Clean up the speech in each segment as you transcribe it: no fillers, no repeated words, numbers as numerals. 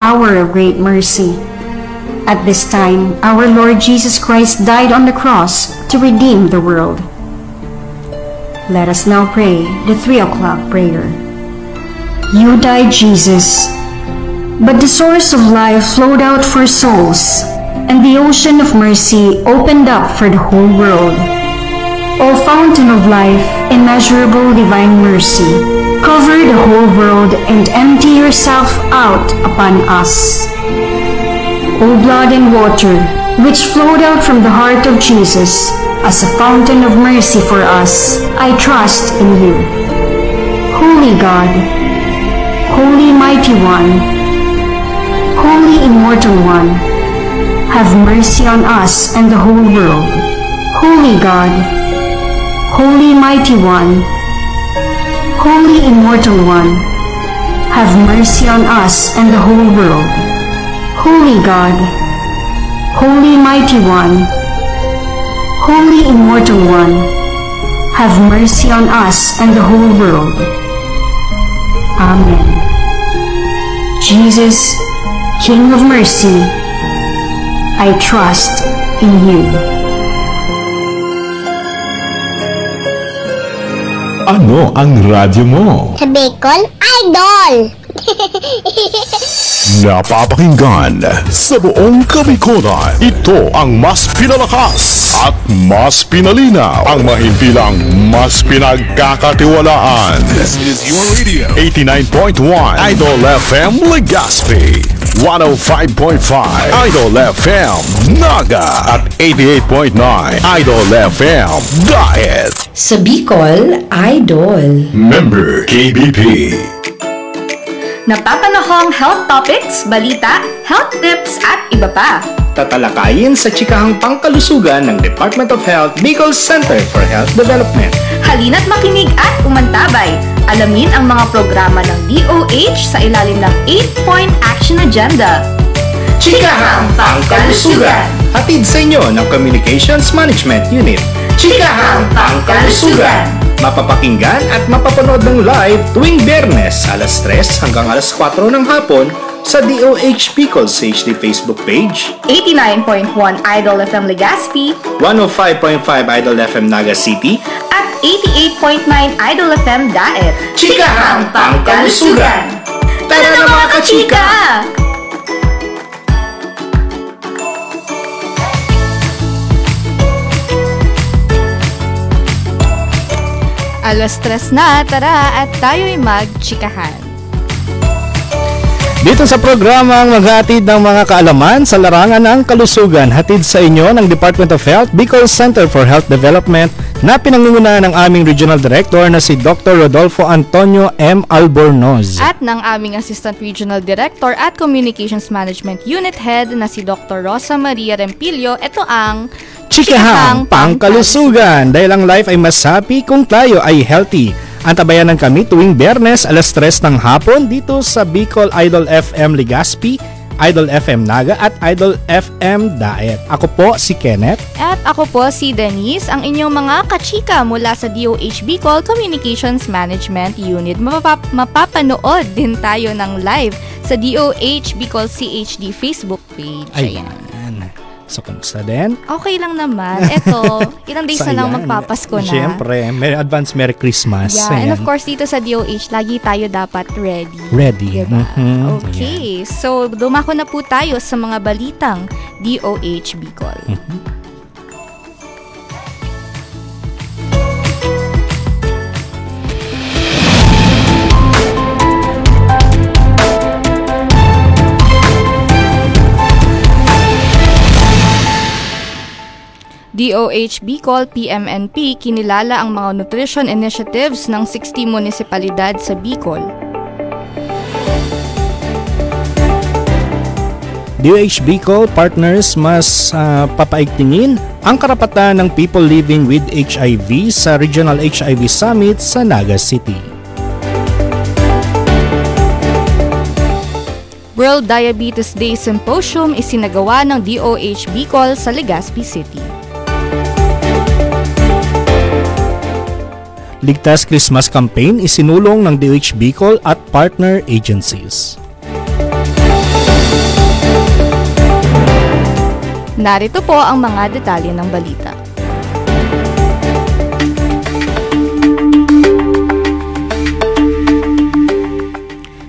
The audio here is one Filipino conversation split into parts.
hour of great mercy. At this time, our Lord Jesus Christ died on the cross to redeem the world. Let us now pray the 3 o'clock prayer. You died, Jesus, but the source of life flowed out for souls, and the ocean of mercy opened up for the whole world. O fountain of life, immeasurable divine mercy, cover the whole world and empty yourself out upon us. O blood and water, which flowed out from the heart of Jesus as a fountain of mercy for us, I trust in you. Holy God, Holy Mighty One, Holy Immortal One, have mercy on us and the whole world. Holy God, Holy Mighty One, Holy Immortal One, have mercy on us and the whole world. Holy God, Holy Mighty One, Holy Immortal One, have mercy on us and the whole world. Amen. Jesus, King of mercy, I trust in you. Ano ang radyo mo? Sa Bicol Idol! Napapakinggan sa buong Kabikolan. Ito ang mas pinalakas at mas pinalinaw, ang mahimpilang mas pinagkakatiwalaan. This is your radio. 89.1 Idol FM Legazpi, 105.5 Idol FM Naga, at 88.9 Idol FM Daet. Sa Bicol Idol. Member KBP. Napapanahong health topics, balita, health tips at iba pa. Tatalakayin sa chikahang pangkalusugan ng Department of Health Bicol Center for Health Development. Halina't makinig at umantabay. Alamin ang mga programa ng DOH sa ilalim ng 8-point action agenda. Chikahang Pangkalusugan, hatid sa inyo ng Communications Management Unit. Chikahang Pangkalusugan, mapapakinggan at mapapanood ng live tuwing Biyernes alas 3 hanggang alas 4 ng hapon sa DOH Bicol HD Facebook page, 89.1 Idol FM Legazpi, 105.5 Idol FM Naga City, at 88.9 Idol FM Daet. Chikahang Pangkalusugan. Tara na mga kachika! Alas 3 na, tara at tayo'y magchikahan. Dito sa programang maghatid ng mga kaalaman sa larangan ng kalusugan, hatid sa inyo ng Department of Health Bicol Center for Health Development na pinangungunahan ng aming Regional Director na si Dr. Rodolfo Antonio M. Albornoz. At ng aming Assistant Regional Director at Communications Management Unit Head na si Dr. Rosa Maria Rempilio. Ito ang Chikahang Pangkalusugan. Dahil ang life ay mas happy kung tayo ay healthy. Antabayan ng kami tuwing Biyernes alas 3 ng hapon dito sa Bicol Idol FM Legazpi, Idol FM Naga at Idol FM Daet. Ako po si Kenneth. At ako po si Denise, ang inyong mga kachika mula sa DOH Bicol Communications Management Unit. Mapapanood din tayo ng live sa DOH Bicol CHD Facebook page. Ayan. So, kamusta din? Okay lang naman. Ito, ilang days na lang magpapasko na. Siyempre, advance Merry Christmas. Yeah, and of course, dito sa DOH, lagi tayo dapat ready. Ready. Diba? Okay, so dumako na po tayo sa mga balitang DOH Bicol. DOH Bicol PMNP kinilala ang mga nutrition initiatives ng 60 munisipalidad sa Bicol. DOH Bicol partners mas papaigtingin ang karapatan ng people living with HIV sa Regional HIV Summit sa Naga City. World Diabetes Day Symposium isinagawa ng DOH Bicol sa Legazpi City. Ligtas Christmas Campaign isinulong ng DOH Bicol at partner agencies. Narito po ang mga detalye ng balita.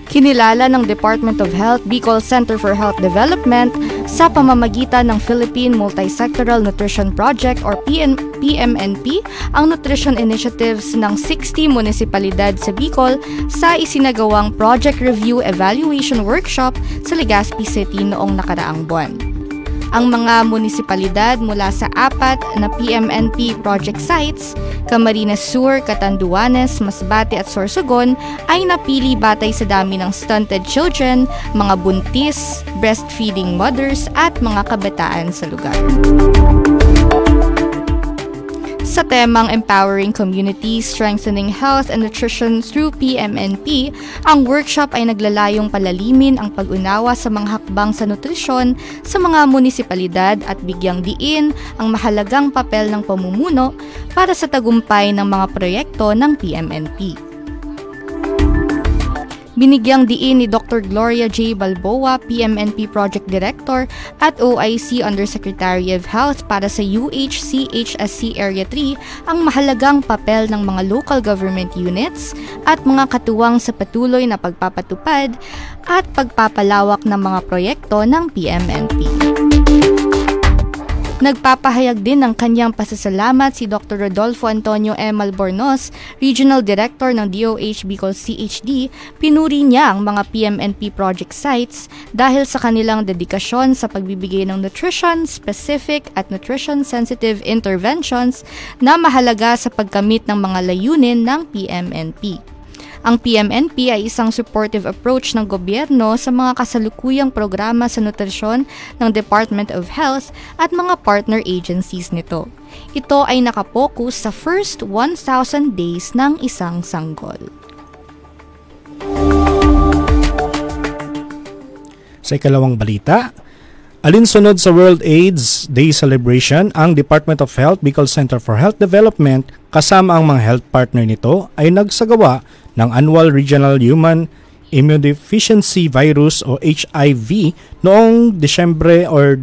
Kinilala ng Department of Health Bicol Center for Health Development sa pamamagitan ng Philippine Multisectoral Nutrition Project or PMNP ang nutrition initiatives ng 60 munisipalidad sa Bicol sa isinagawang Project Review Evaluation Workshop sa Legazpi City noong nakaraang buwan. Ang mga munisipalidad mula sa 4 na PMNP project sites, Camarines Sur, Catanduanes, Masbate at Sorsogon ay napili batay sa dami ng stunted children, mga buntis, breastfeeding mothers at mga kabataan sa lugar. Sa temang Empowering Communities, Strengthening Health and Nutrition through PMNP, ang workshop ay naglalayong palalimin ang pag-unawa sa mga hakbang sa nutrisyon sa mga munisipalidad at bigyang diin ang mahalagang papel ng pamumuno para sa tagumpay ng mga proyekto ng PMNP. Binigyang diin ni Dr. Gloria J. Balboa, PMNP Project Director at OIC Undersecretary of Health para sa UHC-HSC Area 3 ang mahalagang papel ng mga local government units at mga katuwang sa patuloy na pagpapatupad at pagpapalawak ng mga proyekto ng PMNP. Nagpapahayag din ng kanyang pasasalamat si Dr. Rodolfo Antonio M. Albornoz, Regional Director ng DOH Bicol CHD. Pinuri niya ang mga PMNP project sites dahil sa kanilang dedikasyon sa pagbibigay ng nutrition-specific at nutrition-sensitive interventions na mahalaga sa pagkamit ng mga layunin ng PMNP. Ang PMNP ay isang supportive approach ng gobyerno sa mga kasalukuyang programa sa nutrisyon ng Department of Health at mga partner agencies nito. Ito ay nakapokus sa first 1,000 days ng isang sanggol. Sa ikalawang balita, alinsunod sa World AIDS Day celebration, ang Department of Health Bicol Center for Health Development kasama ang mga health partner nito ay nagsagawa ng Annual Regional Human Immunodeficiency Virus o HIV noong December 2,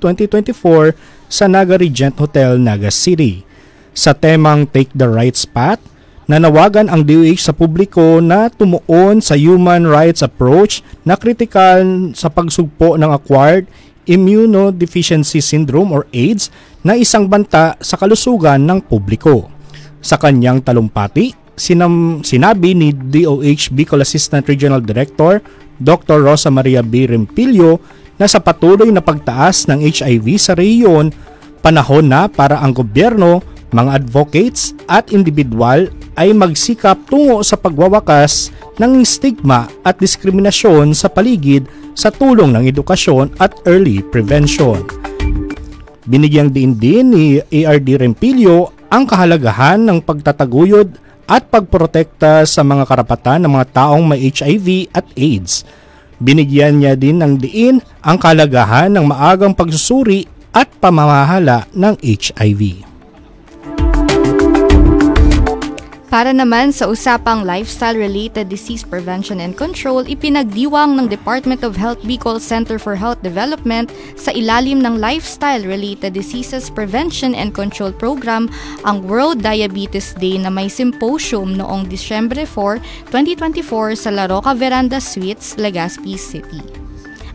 2024 sa Naga Regent Hotel, Naga City. Sa temang Take the Right Path, nanawagan ang DOH sa publiko na tumuon sa human rights approach na kritikal sa pagsugpo ng Acquired Immunodeficiency Syndrome or AIDS na isang banta sa kalusugan ng publiko. Sa kanyang talumpati, sinabi ni DOH Bicol Assistant Regional Director Dr. Rosa Maria B. Rempilio na sa patuloy na pagtaas ng HIV sa rehiyon, panahon na para ang gobyerno, mga advocates at individual ay magsikap tungo sa pagwawakas ng stigma at diskriminasyon sa paligid sa tulong ng edukasyon at early prevention. Binigyang din ni ARD Rempilio ang kahalagahan ng pagtataguyod at pagprotekta sa mga karapatan ng mga taong may HIV at AIDS. Binigyan niya din ng diin ang kahalagahan ng maagang pagsusuri at pamamahala ng HIV. Para naman sa usapang lifestyle-related disease prevention and control, ipinagdiwang ng Department of Health Bicol Center for Health Development sa ilalim ng Lifestyle-Related Diseases Prevention and Control Program ang World Diabetes Day na may symposium noong Disyembre 4, 2024 sa La Roca Veranda Suites, Legazpi City.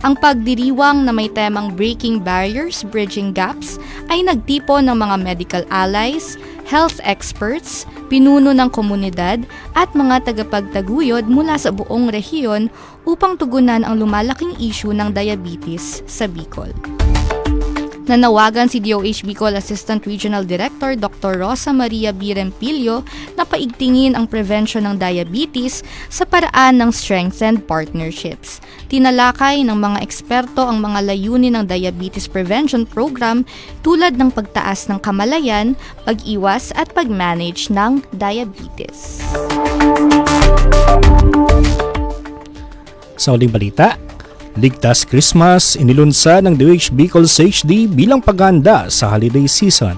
Ang pagdiriwang na may temang Breaking Barriers, Bridging Gaps ay nagtipon ng mga medical allies, health experts, pinuno ng komunidad at mga tagapagtaguyod mula sa buong rehiyon upang tugunan ang lumalaking issue ng diabetes sa Bicol. Nanawagan si DOH Bicol Assistant Regional Director Dr. Rosa Maria B. Rempilio na paigtingin ang prevention ng diabetes sa paraan ng strengthened partnerships. Tinalakay ng mga eksperto ang mga layunin ng Diabetes Prevention Program tulad ng pagtaas ng kamalayan, pag-iwas at pag-manage ng diabetes. Sa uling balita, Ligtas Christmas inilunsad ng DOH Bicol CHD bilang paghahanda sa holiday season.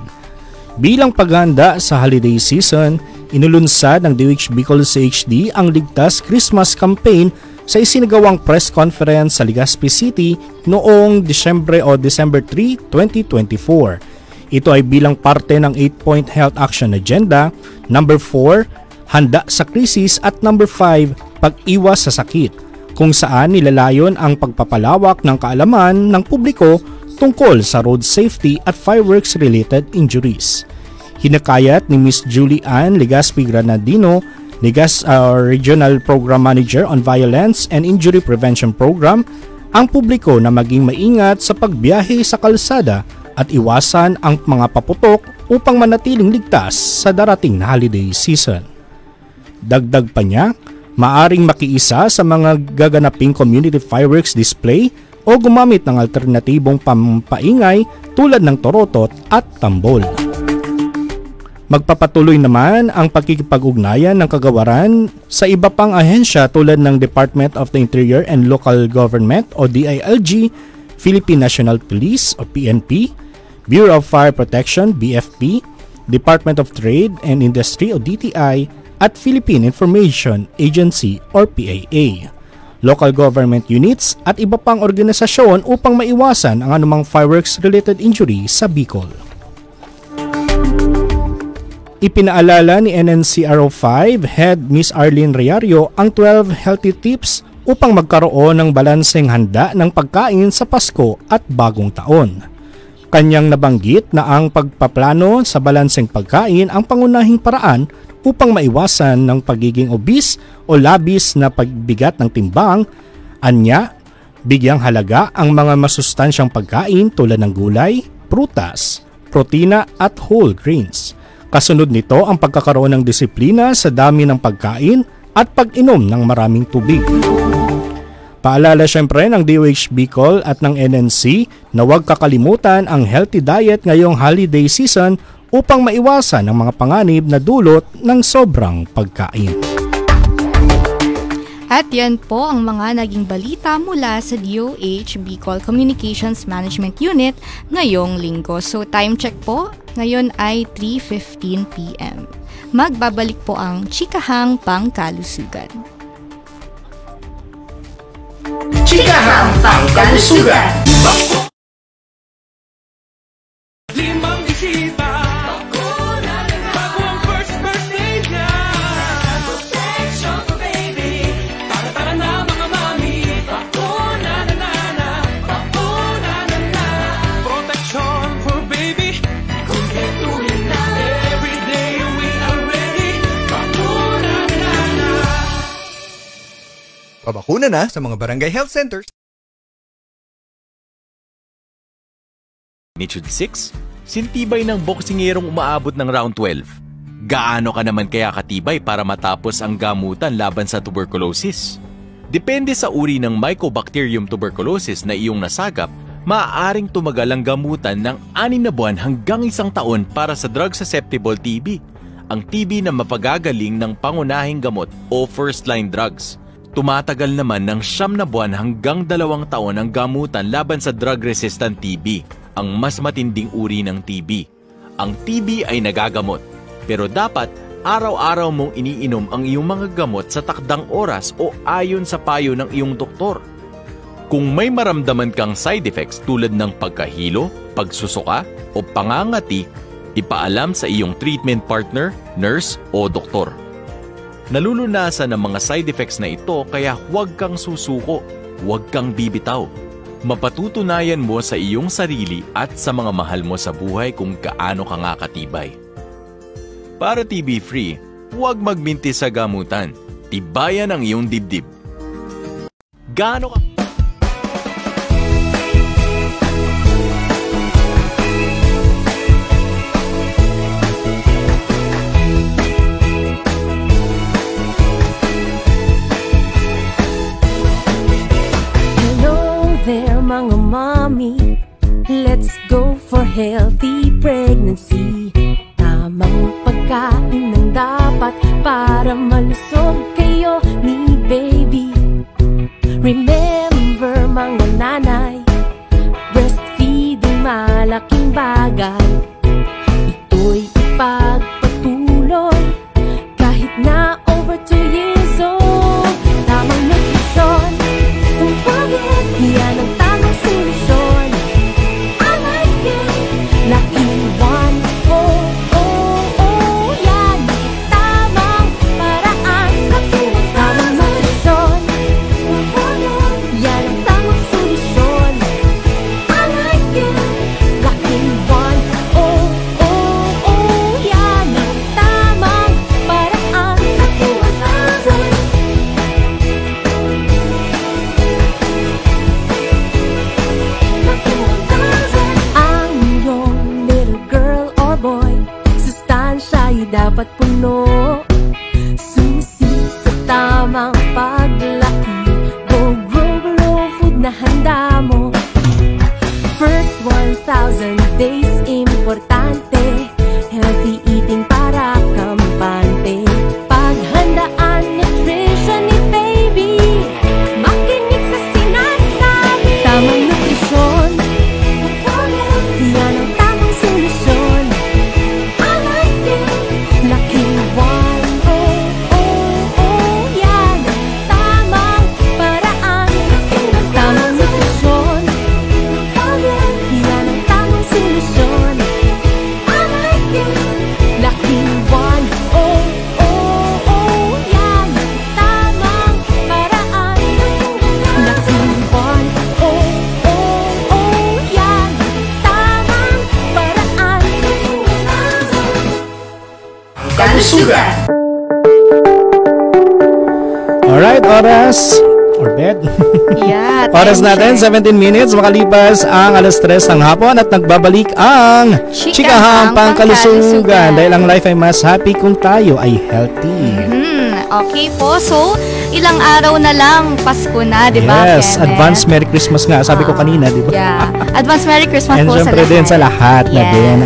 Bilang paghahanda sa holiday season, inilunsad ng DOH Bicol CHD ang Ligtas Christmas campaign sa isinagawang press conference sa Legazpi City noong December 3, 2024. Ito ay bilang parte ng 8-point Health Action Agenda, number 4, handa sa krisis at number 5, pag-iwas sa sakit, kung saan nilalayon ang pagpapalawak ng kaalaman ng publiko tungkol sa road safety at fireworks-related injuries. Hinakayat ni Ms. Julie Ann Legazpi Granadino, Regional Program Manager on Violence and Injury Prevention Program, ang publiko na maging maingat sa pagbiyahe sa kalsada at iwasan ang mga paputok upang manatiling ligtas sa darating na holiday season. Dagdag pa niya, maaring makiisa sa mga gaganaping community fireworks display o gumamit ng alternatibong pampaingay tulad ng torotot at tambol. Magpapatuloy naman ang pagkikipag-ugnayan ng kagawaran sa iba pang ahensya tulad ng Department of the Interior and Local Government o DILG, Philippine National Police o PNP, Bureau of Fire Protection BFP, Department of Trade and Industry o DTI at Philippine Information Agency or PIA, local government units at iba pang organisasyon upang maiwasan ang anumang fireworks-related injury sa Bicol. Ipinaalala ni NNCRO 5 Head Ms. Arlene Riario ang 12 healthy tips upang magkaroon ng balanseng handa ng pagkain sa Pasko at Bagong Taon. Kanyang nabanggit na ang pagpaplano sa balanseng pagkain ang pangunahing paraan upang maiwasan ng pagiging obese o labis na pagbigat ng timbang. Anya, bigyang halaga ang mga masustansyang pagkain tulad ng gulay, prutas, protina at whole grains. Kasunod nito ang pagkakaroon ng disiplina sa dami ng pagkain at pag-inom ng maraming tubig. Paalala syempre ng DOH Bicol at ng NNC na huwag kakalimutan ang healthy diet ngayong holiday season upang maiwasan ang mga panganib na dulot ng sobrang pagkain. At yan po ang mga naging balita mula sa DOH Bicol Communications Management Unit ngayong linggo. So time check po, ngayon ay 3:15 PM. Magbabalik po ang Chikahang Pangkalusugan. Chikahang Pangkalusugan. Limang bisita. Bago ang first birthday niya. Protection for baby. Tara na mga mami. Bakuna na. Bakuna na. Protection for baby. Kumpletuhin na. Every day we are ready. Bakuna na. Pabakuna na sa mga barangay health centers. Magnitude 6, sintibay ng boksingerong umaabot ng round 12. Gaano ka naman kaya katibay para matapos ang gamutan laban sa tuberculosis? Depende sa uri ng Mycobacterium tuberculosis na iyong nasagap, maaaring tumagal ang gamutan ng 6 na buwan hanggang 1 taon para sa drug-susceptible TB, ang TB na mapagagaling ng pangunahing gamot o first-line drugs. Tumatagal naman ng 9 na buwan hanggang 2 taon ang gamutan laban sa drug-resistant TB, ang mas matinding uri ng TB. Ang TB ay nagagamot, pero dapat araw-araw mong iniinom ang iyong mga gamot sa takdang oras o ayon sa payo ng iyong doktor. Kung may maramdaman kang side effects tulad ng pagkahilo, pagsusuka o pangangati, ipaalam sa iyong treatment partner, nurse o doktor. Nalulunasan ng mga side effects na ito kaya huwag kang susuko, huwag kang bibitaw. Mapatutunayan mo sa iyong sarili at sa mga mahal mo sa buhay kung gaano ka nga katibay. Para TB-free, huwag magminti sa gamutan. Tibayan ang iyong dibdib. Gaano ka... Mga mommy, let's go for healthy pregnancy. Tamang pagkain ng dapat para malusog kayo ni baby. Remember mga nanay, breastfeeding malaking bagay. Ito'y ipagpatuloy kahit na over 2 years old. Tamang nutrition Kalusugan. Alright, oras or bed. Yeah, Oras time natin, check. 17 minutes, makalipas ang 3:00 ng hapon at nagbabalik ang Chikahang Pangkalusugan. Dahil ang life ay mas happy kung tayo ay healthy. Okay po, so ilang araw na lang Pasko na, di ba? Yes, Kenneth? advance Merry Christmas nga, sabi ko kanina, di ba? Yeah, advance Merry Christmas And po sa syempre lahat. din sa lahat na Yes. din.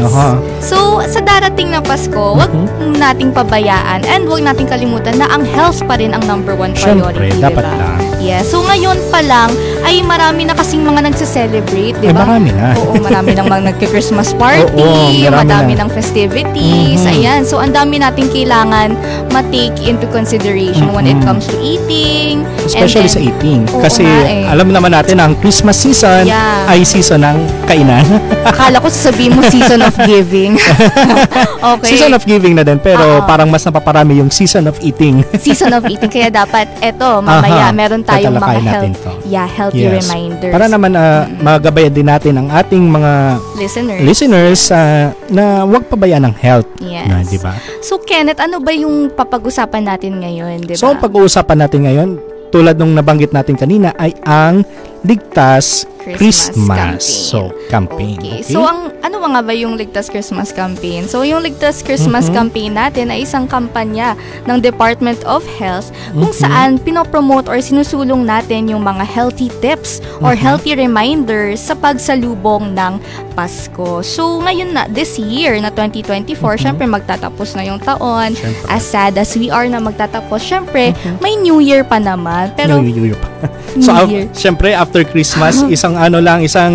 So, sa darating na Pasko, wag nating pabayaan and wag nating kalimutan na ang health pa rin ang number one priority, Syempre, dapat diba? lang. Yes. So, ngayon pa lang, ay marami na kasing mga nagse-celebrate, di Ay, ba? marami na. Oo, marami nang mga nagka-Christmas party, Oo, marami madami na. ng festivities, ayan. So, ang dami nating kailangan ma-take into consideration when it comes to eating. Especially and sa then- eating. Oo Kasi nga eh. alam naman natin na ang Christmas season Yeah. ay season ng kainan. Akala ko sasabihin mo season of giving. Okay. Season of giving na din, pero parang mas napaparami yung season of eating. Season of eating. Kaya dapat, eto, mamaya, Aha, meron tayong mga tatalakayin natin to. healthy reminders. Para naman magabayan din natin ang ating mga listeners na huwag pabayaan ng health. Yes. Na, di ba? So, Kenneth, ano ba yung papag-usapan natin ngayon, di ba? So, ang pag-uusapan natin ngayon, tulad nung nabanggit natin kanina, ay ang Ligtas Christmas. So, campaign. Okay. So, ano nga ba yung Ligtas Christmas Campaign? So, yung Ligtas Christmas Campaign natin ay isang kampanya ng Department of Health kung saan pinopromote or sinusulong natin yung mga healthy tips or healthy reminders sa pagsalubong ng Pasko. So, ngayon na, this year na 2024, syempre magtatapos na yung taon. Syempre. As sad as we are na magtatapos, syempre, may New Year pa naman. Pero, New Year pa. New So, Year. syempre, after Christmas, isang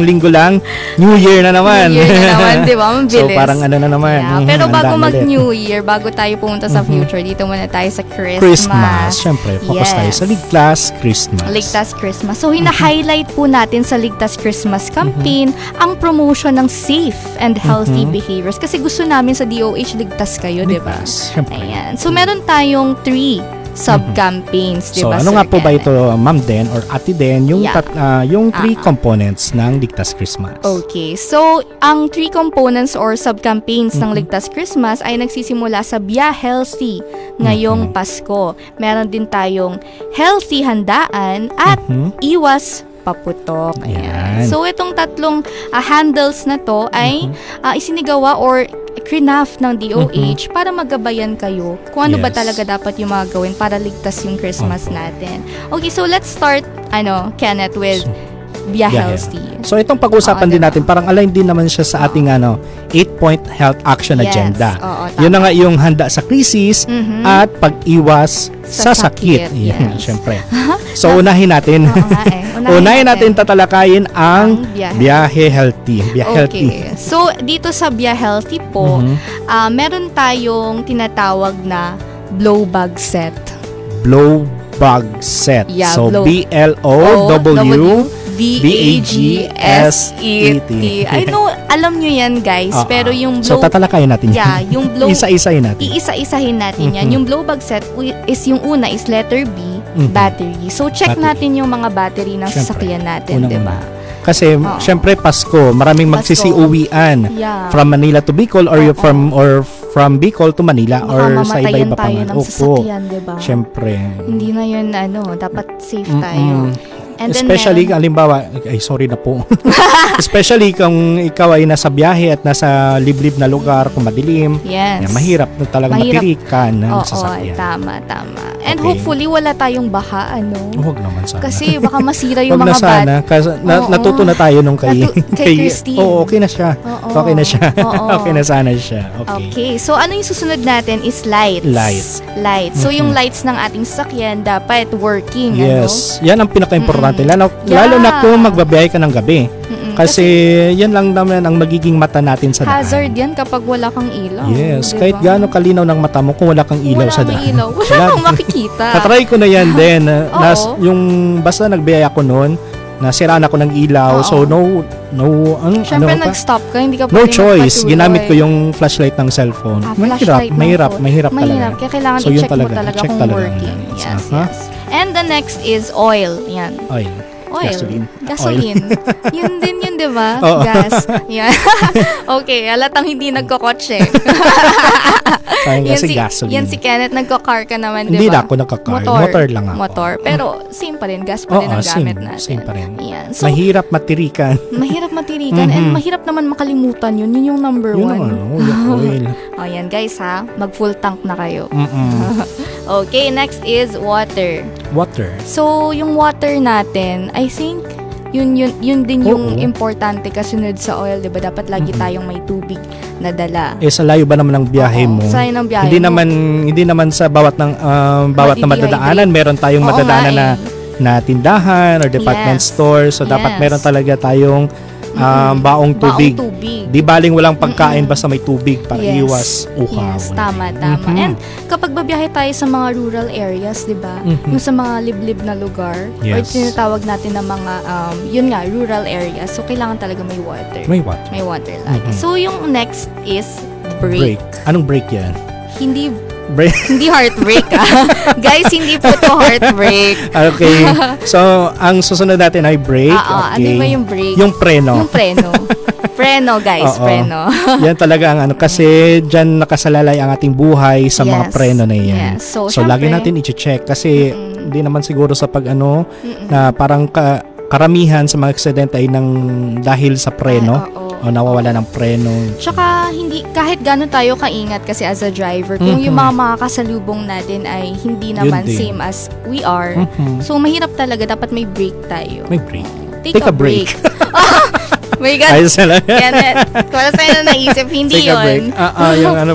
linggo lang, New Year na naman. New Year na naman, di ba? Mabilis. So, parang ano na naman. Yeah. Pero bago handa na ulit. mag-New Year, bago tayo pumunta sa future, dito muna tayo sa Christmas. Christmas. Syempre, focus tayo sa Ligtas Christmas. Ligtas Christmas. So, hina-highlight po natin sa Ligtas Christmas campaign ang promotion ng safe and healthy behaviors. Kasi gusto namin sa DOH, ligtas kayo, di ba? Ligtas, syempre. Ayan. So, meron tayong 3 sub-campaigns, di So, ba, ano Sir nga po ba Kenneth? ito, Ma'am Den or Ate Den, yung, Yeah. yung 3 components ng Ligtas Christmas? Okay. So, ang 3 components or sub-campaigns ng Ligtas Christmas ay nagsisimula sa Bia Healthy ngayong Pasko. Meron din tayong Healthy Handaan at Iwas Paputok. Ayan. Yan. So, itong tatlong handles na to ay isinigawa or craft ng DOH para magabayan kayo kung ano ba Yes. talaga dapat yung mga gawin para ligtas yung Christmas natin. Okay, so let's start, Kenneth, with Bia Healthy. So, itong pag-uusapan din natin, parang align din naman siya sa ating 8-point health action Yes. agenda. Oo, tama. Yun na nga yung handa sa krisis at pag-iwas sa sakit. Yan, yes. syempre. So, unahin natin. Oo nga eh. Unahin natin tatalakayin ang Biyahe. Biyahe Healthy. Biyahe Healthy. Okay. So, dito sa Bia Healthy po, meron tayong tinatawag na blow bag set. Blow bag set. Yeah, so, blow. BLOW-BAGSET. I know, alam nyo yan, guys. Pero yung So, blow... tatalakayin natin yan. Yeah, yung blow... Isa-isahin natin. Iisa-isahin natin yan. Yung blow bag set is yung una is letter B, battery. So, check Battery. natin yung mga battery ng Syempre, sasakyan natin, di ba? Kasi, syempre, Pasko, maraming magsisiuwian Yeah. from Manila to Bicol or from Bicol to Manila or sa Mamamatayan iba-iba tayo pang ng sasakyan, di ba? Syempre. Hindi na yun, dapat safe tayo. And then Especially, halimbawa, ay sorry na po. Especially kung ikaw ay nasa biyahe at nasa liblib na lugar, kung madilim, Yes. mahirap na talaga matirikan ng Oo, sasakyan. tama. And Okay. hopefully, wala tayong baha, Huwag naman sana. Kasi baka masira yung Huwag na mga sana. Kasi Oo. natuto na tayo nung kay Christine. Oo, okay na siya. Oo. Okay na siya. Oo. Okay na sana siya. Okay. Okay. So, ano yung susunod natin is lights. Lights. So, yung lights ng ating sasakyan dapat working, Yes. Yan ang pinaka-importante. Yeah. Lalo na kung magbabiyahe ka ng gabi. Kasi yan lang naman ang magiging mata natin sa daan. Hazard yan kapag wala kang ilaw. Yes. diba? Kahit gaano kalinaw ng mata mo kung wala kang ilaw sa daan. Ilaw. Wala kang makikita. Natry ko na yan din. Oo. Yung basta nagbiyaya ko noon, nasiraan ako ng ilaw. Oo. So, Siyempre, nag-stop ka. Hindi ka no pwede choice. magpatuloy. Ginamit ko yung flashlight ng cellphone. Mahirap talaga. Kaya kailangan So, yun i-check mo talaga check kung talaga. working. Yes, Aha. yes. And the next is oil. Yan. Oil. Oil. Gasoline. Yun din yun, di ba? Oo. Gas. Yan. Okay, halatang hindi nagkokotse. Kasi gasoline. Yan si Kenneth, nagko-car ka naman, di ba? Hindi na ako nagka-car. Motor lang ako. Motor. Pero same pa rin, gas pa rin ang gamit natin. Same pa rin. Yan. So, mahirap matirikan. And mahirap naman makalimutan yun. Yun yung number yun one. Yung oil. O yan guys ha, mag-full tank na kayo. Okay, next is water. Water. So, yung water natin, I think, yun din yung importante kasunod sa oil, di ba? Dapat lagi tayong may tubig na dala. Sa layo ba naman ng biyahe mo? Sa layo ng biyahe hindi naman sa bawat na madadaanan, meron tayong madadaanan na tindahan or department store. So, dapat meron talaga tayong baong tubig. Di baling walang pagkain basta may tubig para iwas uhaw. Yes, tama. And kapag babiyahe tayo sa mga rural areas, di ba? Yung sa mga liblib na lugar, or tinatawag natin na mga, yun nga, rural areas. So, kailangan talaga may water. May water lagi. So, yung next is break. Anong break yan? Hindi heartbreak guys, hindi po to heartbreak. Okay. So, ang susunod natin ay break. Ano ba yung break? Yung preno. Preno guys, preno. Yan talaga ang kasi dyan nakasalalay ang ating buhay sa mga preno na yan. Yes. So lagi natin i-check kasi hindi naman siguro sa na parang karamihan sa mga aksidente ay dahil sa preno. O nawawala ng preno. Tsaka kahit gano'n tayo kaingat kasi as a driver, kung yung mga makakasalubong natin ay hindi naman same as we are, so mahirap talaga, dapat may break tayo. May break. Take a break. My God. Ayos na lang. Wala sa'yo na naisip, hindi yun.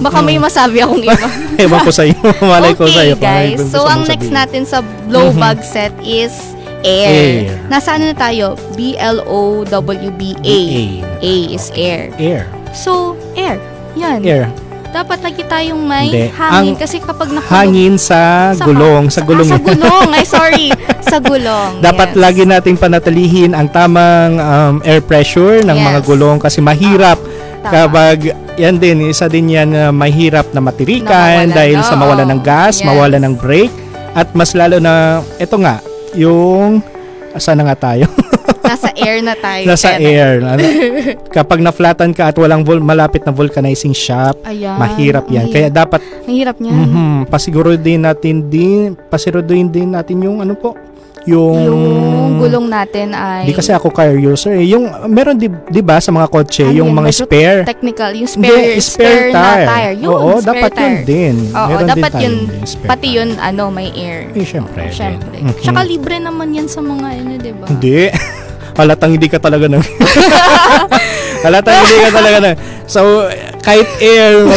Baka may masabi akong iba. Ewan ko sa'yo. Malay ko sa'yo. Okay guys, so ang next natin sa blow bag set is air. Nasa na tayo? BLOWBA. A is air. So, air. Yan. Air. Dapat lagi tayong may hangin kasi kapag nakulong. Hangin sa gulong. Sa gulong. Sa gulong. Sorry. Sa gulong. Dapat lagi nating panatilihin ang tamang air pressure ng mga gulong kasi mahirap kapag yan din, isa din yan mahirap na matirikan dahil sa mawalan ng gas, mawalan ng brake at mas lalo na, ito nga, yung saan na nga tayo? Nasa air na tayo. Nasa air. Kapag na-flatan ka at walang malapit na vulcanizing shop, mahirap yan. Kaya dapat mahirap yan. Pasiguruhin din natin yung yung gulong natin ay di kasi ako car user yung meron di ba sa mga kotse yung mga spare technical yung spare tire yun, dapat tire. Yun din meron dapat din yun pati yun may air syempre tsaka libre naman yan sa mga di ba hindi halatang hindi ka talaga so kahit air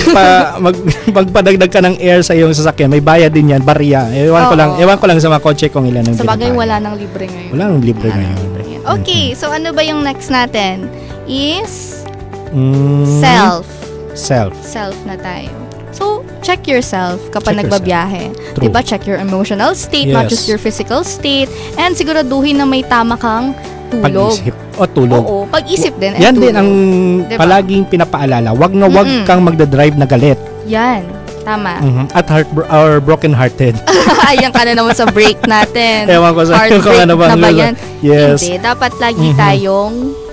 magpadagdag ka ng air sa iyong sasakyan may bayad din yan barya ewan ko lang sa mga kotse kung ilan ang sa bagay wala nang libre ngayon okay so ano ba yung next natin is self na tayo. So, check yourself kapag nagbabiyahe. Diba? Check your emotional state, not just your physical state. And siguraduhin na may tama kang tulog. Pag-isip. Tulog. Oo, pag-isip din. Yan din ang palaging pinapaalala. Wag na wag kang magdadrive na galit. Yan. Tama. At broken-hearted. Ayan ka na naman sa break natin. Ewan ko sa heartbreak na ba yan? Yes. Hindi. Dapat lagi tayong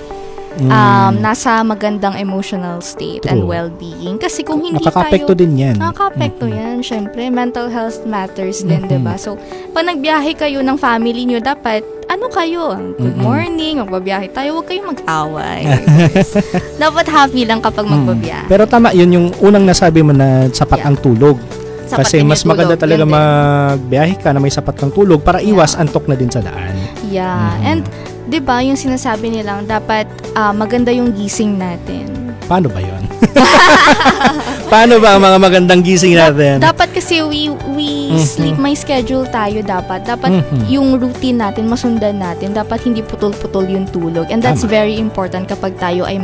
nasa magandang emotional state and well-being. Kasi kung hindi nakaka-apekto din yan. Nakaka-apekto yan. Syempre, mental health matters din, diba? So, pag nagbiyahe kayo ng family nyo, dapat, kayo? Good morning, magbabiyahe tayo, huwag kayong mag-away. Dapat happy lang kapag magbabiyahe. Pero tama, yun yung unang nasabi mo na sapat ang tulog. Kasi mas maganda talaga magbiyahe ka na may sapat kang tulog para iwas antok na din sa daan. Yeah. And, diba, yung sinasabi nilang dapat maganda yung gising natin. Paano ba yun? Paano ba ang mga magandang gising natin? Dapat kasi we sleep, may schedule tayo dapat. Dapat yung routine natin, masundan natin. Dapat hindi putol-putol yung tulog. And that's very important kapag tayo ay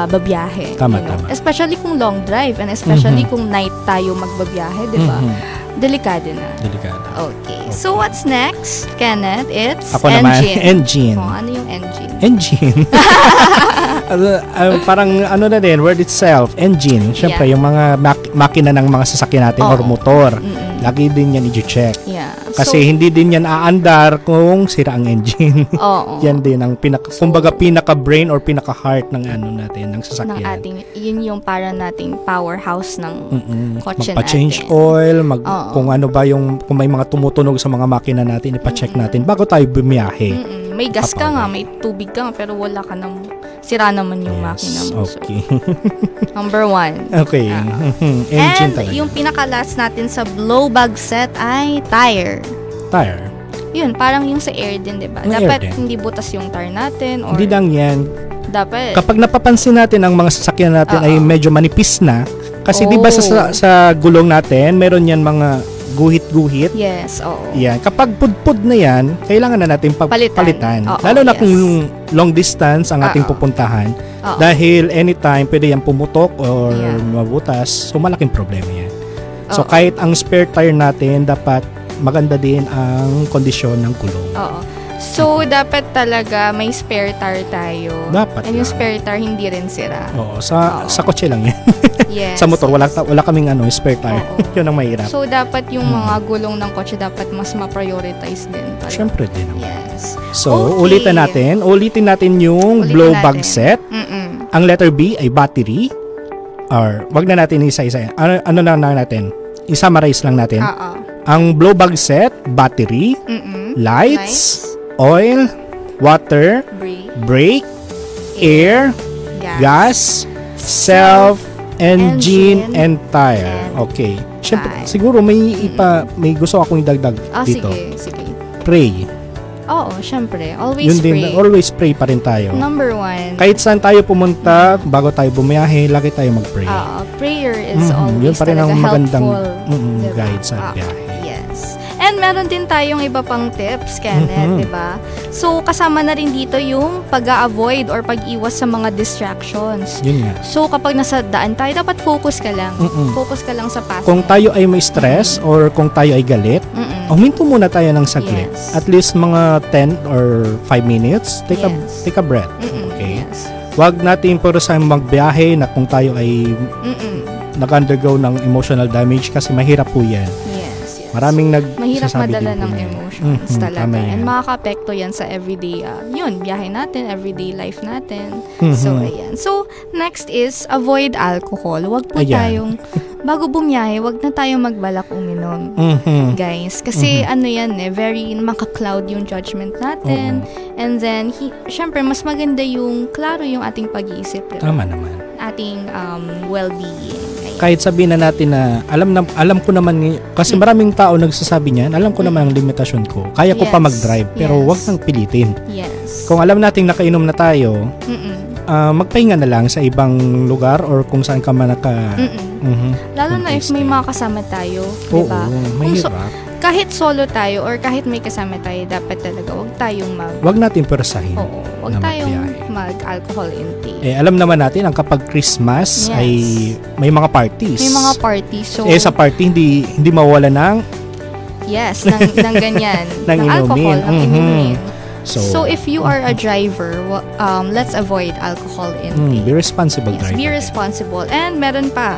babiyahe. Tama. Especially kung long drive and especially kung night tayo magbabiyahe, diba? Delikado na. Okay. So, what's next, Kenneth? It's ako engine. Engine. Ano yung engine? Engine. Parang na din, word itself, engine. Siyempre, yung mga makina ng mga sasakyan natin or motor. lagi din yan i-check. Yeah. Kasi hindi din yan aandar kung sira ang engine. Oo. Yan din ang kumbaga pinaka-brain or pinaka-heart ng natin, ng sasakyan. Ng ating, yun yung para nating powerhouse ng kotse natin. Magpa-change oil, kung ano ba kung may mga tumutunog sa mga makina natin, ipa-check natin bago tayo bumiyahe. May gas ka nga, may tubig ka nga, pero wala ka nang sira naman yung makina mo. Okay. Number 1. Okay. Engine and talaga. Yung pinaka-last natin sa blow bag set ay tire. Tire. Yun, parang yung sa air din, diba? Dapat hindi butas yung tire natin. Or hindi lang yan. Dapat. Kapag napapansin natin ang mga sasakyan natin ay medyo manipis na, kasi di ba sa gulong natin, meron yan mga guhit-guhit. Yes, oo. Yan. Kapag pudpud na yan, kailangan na natin palitan. Lalo na kung long distance ang ating pupuntahan. Dahil anytime, pwede yan pumutok or mabutas. So, malaking problema yan. So, kahit ang spare tire natin, dapat maganda din ang kondisyon ng gulong. Oo. So, dapat talaga may spare tire tayo. Dapat. And yung spare tire, hindi rin sira. Oo. Sa kotse lang yan. Yes. Sa motor, wala kaming spare tire. Yun ang mahirap. So, dapat yung mga gulong ng kotse dapat mas ma-prioritize din. Siyempre din. Yes. So, ulitin natin yung blow bag set. Ang letter B ay battery. Or, wag na natin isa-isa. Ano na natin? I-summarize lang natin. Ang blow bag set, battery, lights, oil, water, brake, air, gas, engine, and tire. Okay. Siyempre, siguro may gusto akong idagdag dito. Sige. Pray. Oo, syempre. Always pray pa rin tayo. Number 1. Kahit saan tayo pumunta, bago tayo bumiyahe, lagi tayo mag-pray. Prayer is always yun pa rin ang magandang diba? guide sa biyahe. Yes. And meron din tayong iba pang tips, Kenneth, diba? So, kasama na rin dito yung pag-avoid or pag-iwas sa mga distractions. Yun nga. So, kapag nasa daan tayo, dapat focus ka lang. Focus ka lang sa path. Kung tayo ay may stress or kung tayo ay galit, huminto muna tayo ng saglit. Yes. At least mga 10 or 5 minutes, take a breath. Okay? Yes. Wag natin puro sa magbiyahe na kung tayo ay nag-undergo ng emotional damage kasi mahirap po yan. Maraming mahirap madala ng emotions talaga. And yan. makaka-apekto yan sa everyday, biyahe natin, everyday life natin. So, ayan. So, next is avoid alcohol. Wag po tayong, bago bumiyahe, wag na tayong magbalak uminom. Guys. Kasi yan very maka-cloud yung judgment natin. And then, syempre, mas maganda yung, klaro yung ating pag-iisip. Tama naman. Ating well-being. Kahit sabihin na natin na alam ko naman kasi maraming tao nagsasabi niyan, alam ko naman ang limitasyon ko. Kaya ko pa mag-drive pero wag nang pilitin. Yes. Kung alam nating nakainom na tayo, magpahinga na lang sa ibang lugar or kung saan ka man Lalo na if may mga kasama tayo, diba? Mahirap. Kahit solo tayo or kahit may kasama tayo, dapat talaga wag natin persahin. Wag tayong mag-alcohol intake. Alam naman natin ang kapag Christmas ay may mga parties. May mga parties. So, sa party hindi mawala ng ng ganyan. ng alcohol, ng inumin. So, if you are a driver, let's avoid alcohol intake. Be responsible driver. Be responsible. And meron pa,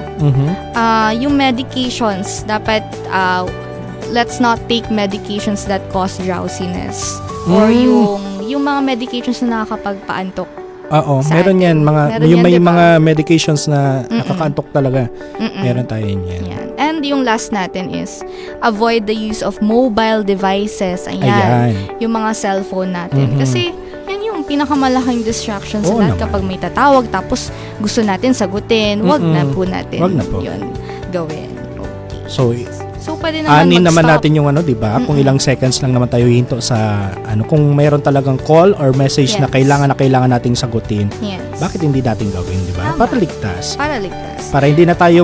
yung medications, dapat let's not take medications that cause drowsiness. Or yung mga medications na nakakapagpaantok. Meron yan. May mga medications na nakakaantok talaga. Meron tayo yan. And yung last natin is avoid the use of mobile devices. Ayan. Yung mga cellphone natin. Kasi yan yung pinakamalaking distraction sa lahat kapag may tatawag tapos gusto natin sagutin. Wag na po natin yun gawin. Okay. So, pwede naman natin yung di ba? Kung ilang seconds lang naman tayo hinto sa kung mayroon talagang call or message na kailangan nating sagutin. Bakit hindi natin gawin, di ba? Para ligtas. Para hindi na tayo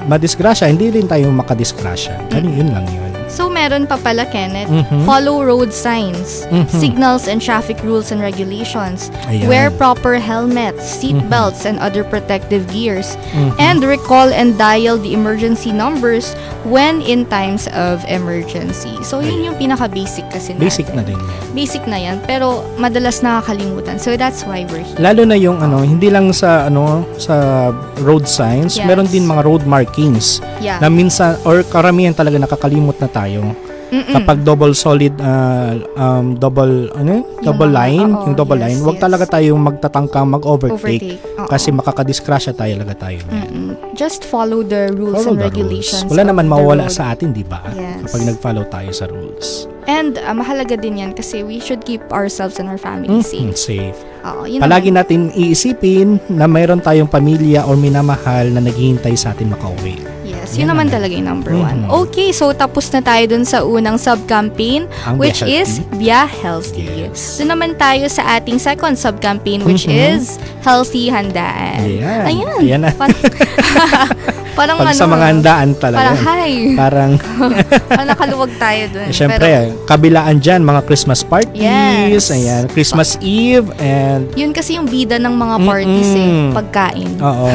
madisgrasya, hindi rin tayo makadisgrasya. Yun lang yun. So, meron pa pala, Kenneth, Mhm. follow road signs, Mhm. signals and traffic rules and regulations, Ayan. wear proper helmets, seat belts, and other protective gears, Mhm. and recall and dial the emergency numbers when in times of emergency. So, yun yung pinaka-basic kasi natin. Basic na din. Basic na yan, pero madalas nakakalimutan. So, that's why we're here. Lalo na yung hindi lang sa sa road signs, Yes. meron din mga road markings Yeah. na minsan or karamihan talaga nakakalimot na tayo. Mm-mm. Kapag double solid double double line, yung double line, wag talaga tayong magtatangkang mag-overtake Overtake, oo. kasi makakadisgrasya talaga tayo. Just follow the rules Follow and the regulations. rules. Wala of naman the mawawala road. sa atin, di ba? Yes. Kapag nag-follow tayo sa rules. And mahalaga din yan kasi we should keep ourselves and our family safe. Safe. Oo, yun Palagi naman. natin iisipin na mayroon tayong pamilya o minamahal na naghihintay sa atin makauwi. Yes, yun naman talaga yung number one. Okay, so tapos na tayo dun sa unang sub-campaign, Ang which Be is Be Healthy. Doon naman tayo sa ating second sub-campaign, which Mhm. is Healthy Handaan. Ayan. Ayan. Ayan na. Parang Pag sa mga handaan talaga. Parang hi. Parang nakaluwag tayo dun. Siyempre, kabilaan dyan, mga Christmas parties, Yes. ayan, Christmas Eve, and Yun kasi yung bida ng mga parties pagkain. oo.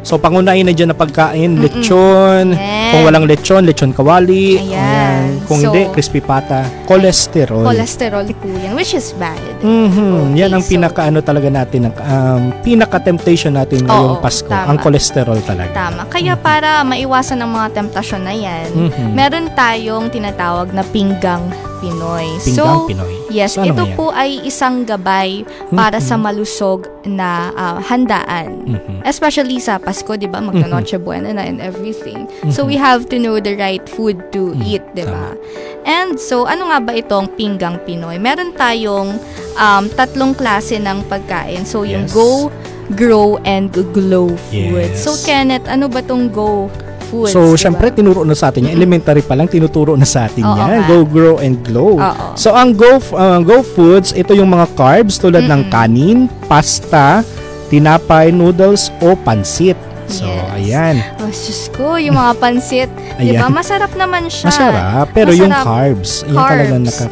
So, pangunahin na dyan na pagkain, lechon, Yes. kung walang lechon kawali, Ayan. kung So, hindi, crispy pata, cholesterol. Cholesterol po yan, which is bad. Yan ang pinaka-ano talaga natin, pinaka-temptation natin ngayong Oo, Pasko, tama. ang cholesterol talaga. Tama. Kaya para maiwasan ang mga temptasyon na yan, meron tayong tinatawag na pinggang Pinoy. Pinggang Pinoy. Yes, So, ano ito yan? po ay isang gabay para sa malusog na handaan. Especially sa Pasko, di ba? Magna-Noche Buena na and everything. So, we have to know the right food to eat, di ba? And so, ano nga ba itong pinggang Pinoy? Meron tayong tatlong klase ng pagkain. So, yung Yes. Go, Grow, and Glow food. Yes. So, Kenneth, ano ba tong Go foods? So, diba? syempre, tinuro na sa atin yan. Elementary pa lang, tinuturo na sa atin Oo yan. nga. Go, grow, and glow. Oo. So, ang go foods, ito yung mga carbs tulad ng kanin, pasta, tinapay, noodles, o pansit. So, ayan. Oh, sus ko, yung mga pansit, di ba? Ayan. Masarap naman siya. Masarap, pero yung Masarap. carbs, yan talaga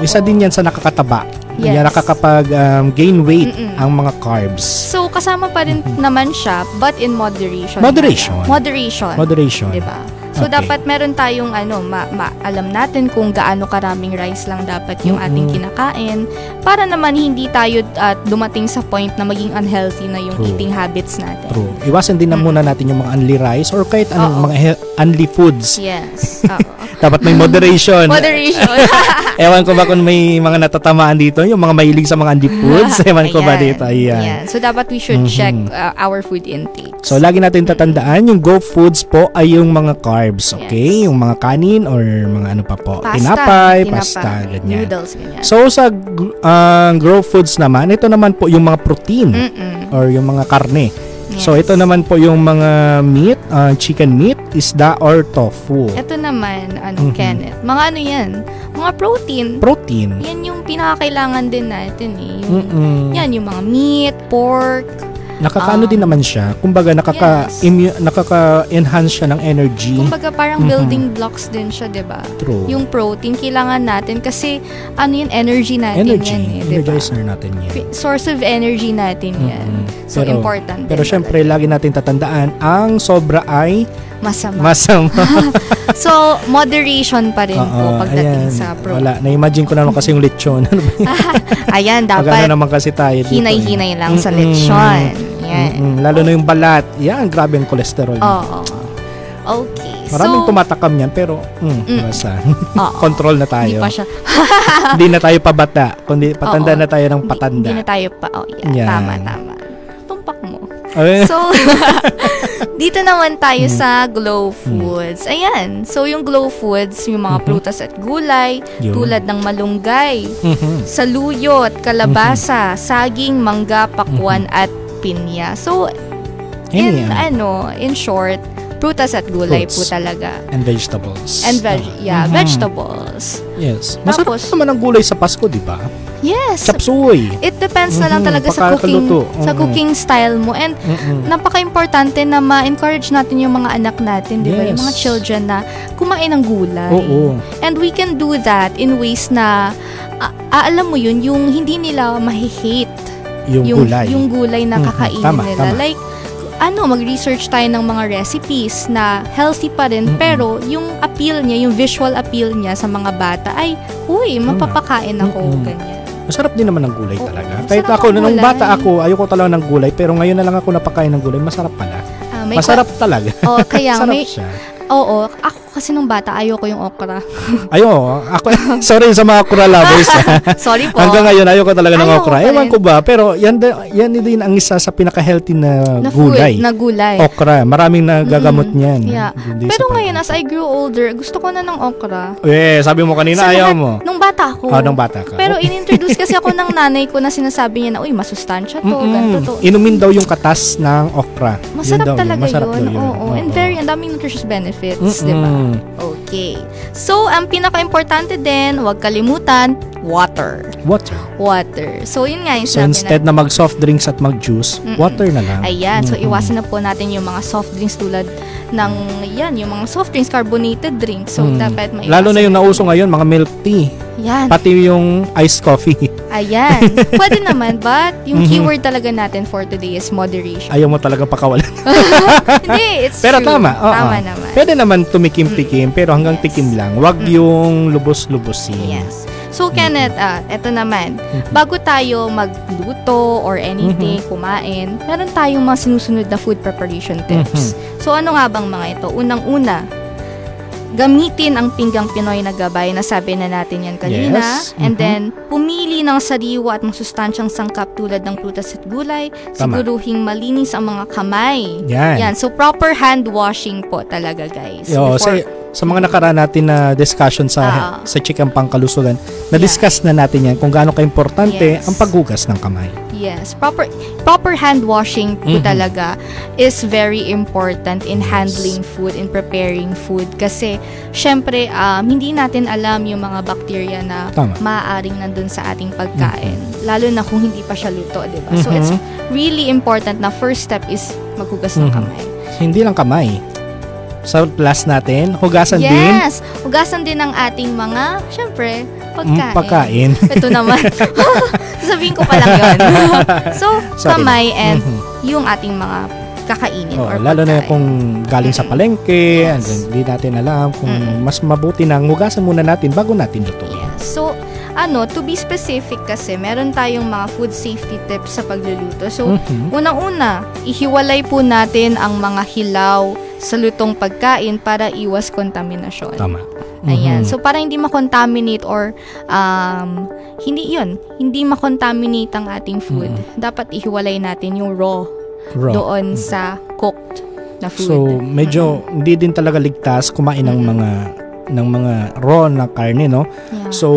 isa din yan sa nakakataba. Yes. Yan, nakakapag-gain weight ang mga carbs. So, kasama pa rin naman siya, but in moderation. Moderation. Moderation. Moderation. Diba? So, Okay. dapat meron tayong alam natin kung gaano karaming rice lang dapat yung ating kinakain para naman hindi tayo dumating sa point na maging unhealthy na yung True. eating habits natin. True. Iwasan din na muna natin yung mga unli rice or kahit anong mga unli foods. Yes. Oo. Dapat may moderation. Moderation. Ewan ko ba kung may mga natatamaan dito, yung mga mahilig sa mga unli foods. Ewan ko ba Ayan. dito. Ayan. Ayan. So, dapat we should check our food intake. So, lagi natin tatandaan, yung go foods po ay yung mga carbs, okay? Yung mga kanin or mga ano pa po. Tinapay, pasta, ganyan. Noodles, ganyan. So, sa grow foods naman, ito naman po yung mga protein or yung mga karne. So, ito naman po yung mga meat, chicken meat, isda, or tofu. Ito naman, Kenneth, mga ano yan? Mga protein. Protein. Yan yung pinakakailangan din natin eh. Yan, yung mga meat, pork. Nakakaano din naman siya. Kumbaga, nakaka-enhance siya ng energy. Kumbaga, parang building blocks din siya, di ba? True. Yung protein, kailangan natin kasi ano yun, energy natin yan eh. Diba? Energizer natin yan. Source of energy natin yan. So, important Pero din syempre, lagi natin tatandaan, ang sobra ay masama. So, moderation pa rin po pagdating sa protein. Wala, na-imagine ko naman kasi yung lechon. Ayan, dapat Pagano naman kasi tayo dito. hinay-hinay lang sa lechon. Yan. Lalo na yung balat. Yan, grabe ang cholesterol. Oo. Okay. Maraming tumatakam yan, pero basta. Control na tayo. Hindi pa siya. Hindi na tayo pabata, kundi patanda na tayo ng patanda. Hindi na tayo pa. Yan. Tama. Tumpak mo. Ay. So, dito naman tayo sa glow foods. Ayan. So, yung glow foods, yung mga prutas at gulay, tulad ng malunggay, saluyot, kalabasa, saging, mangga, pakwan, at pinya. So, in short, prutas at gulay Fruits. po talaga. And vegetables. And vegetables. Yes. Masarap Tapos, naman ang gulay sa Pasko, di ba? yes. Chop suey. It depends na lang talaga sa cooking style mo. And napaka-importante na ma-encourage natin yung mga anak natin, di ba? Yung mga Yes. children na kumain ng gulay. Oo. And we can do that in ways na alam mo yun, yung hindi nila mahihate Yung gulay. Yung gulay na kakainin Tama, nila. tama. Like, mag-research tayo ng mga recipes na healthy pa rin, pero yung appeal niya, yung visual appeal niya sa mga bata ay, uy, mapapakain ako, ganyan. Masarap din naman ng gulay talaga. masarap Kahit ako, ang nung gulay. bata ako, ayoko talaga ng gulay, pero ngayon na lang ako napakain ng gulay, masarap pala. Masarap talaga. Kaya Masarap siya. Oo, ako kasi nung bata, ayoko yung okra. Ako, sorry sa mga okra lovers. Sorry po. Hanggang ngayon, ayoko talaga ng Ayoko okra. pa Ewan rin. ko ba, pero yan din ang isa sa pinaka-healthy na gulay. Na gulay. Okra. Maraming nagagamot niyan. Yeah. Hindi Pero sa ngayon, as I grew older, gusto ko na ng okra. sabi mo kanina, ayaw mo. Nung bata ako. Nung bata ka. Pero in-introduce kasi ako ng nanay ko na sinasabi niya na, uy, masustansya to, ganito to. Inumin daw yung katas ng okra. Masarap Yun daw talaga Masarap daw yun. Oo. And ang daming nutritious benefits, di ba? Okay. So, ang pinaka-importante din, huwag kalimutan, water. Water. So, yun nga yung So, sabi instead na mag-soft drinks at mag-juice, water na lang. Ayan. So, iwasan na po natin yung mga soft drinks tulad ng, yung mga soft drinks, carbonated drinks. So, dapat maiwasan. Lalo na yung nauso ngayon, mga milk tea. Yan. Pati yung iced coffee. Ayan. Pwede naman, but yung keyword talaga natin for today is moderation. Ayaw mo talaga pakawalan. Hindi, it's Pero true. tama. Tama naman. Pwede naman tumikim-tikim, pero hanggang tikim lang. Wag yung lubos-lubosin. Yes. So, Kenneth, eto naman. Bago tayo magluto or anything, kumain, meron tayong mga sinusunod na food preparation tips. So, ano nga bang mga ito? Unang-una, gamitin ang pinggang Pinoy na gabay, nasabi na natin yan kanina. Yes. And then, pumili ng sariwa at masustansyang sangkap tulad ng prutas at gulay. Tama. Siguruhing malinis ang mga kamay. Yan. So, proper hand washing po talaga, guys. Yo, sa mga nakaraan natin na discussion sa Chikang Pangkalusugan, na-discuss na natin yan kung gaano ka-importante ang paghugas ng kamay. Yes, proper hand washing po talaga is very important in handling food, in preparing food. Kasi, syempre, hindi natin alam yung mga bacteria na maaaring nandun sa ating pagkain. Lalo na kung hindi pa siya luto, di ba? So, it's really important na first step is maghugas ng kamay. Hindi lang kamay. Sa plus natin, hugasan din. Yes, hugasan din ang ating mga, syempre, pagkain. Ito naman. Sabihin ko pa lang yun. So, kamay and yung ating mga kakainin or lalo na kung galing sa palengke, hindi natin alam kung mas mabuti nang hugasan muna natin bago natin lutuin. Yes. So, to be specific kasi, meron tayong mga food safety tips sa pagluluto. So, unang-una, ihiwalay po natin ang mga hilaw sa lutong pagkain para iwas kontaminasyon. Tama. Ayan. So, para hindi makontaminate or hindi makontaminate ang ating food, dapat ihiwalay natin yung raw. Doon sa cooked na food. So, medyo hindi din talaga ligtas kumain ng mga raw na karne, no? Yeah. So,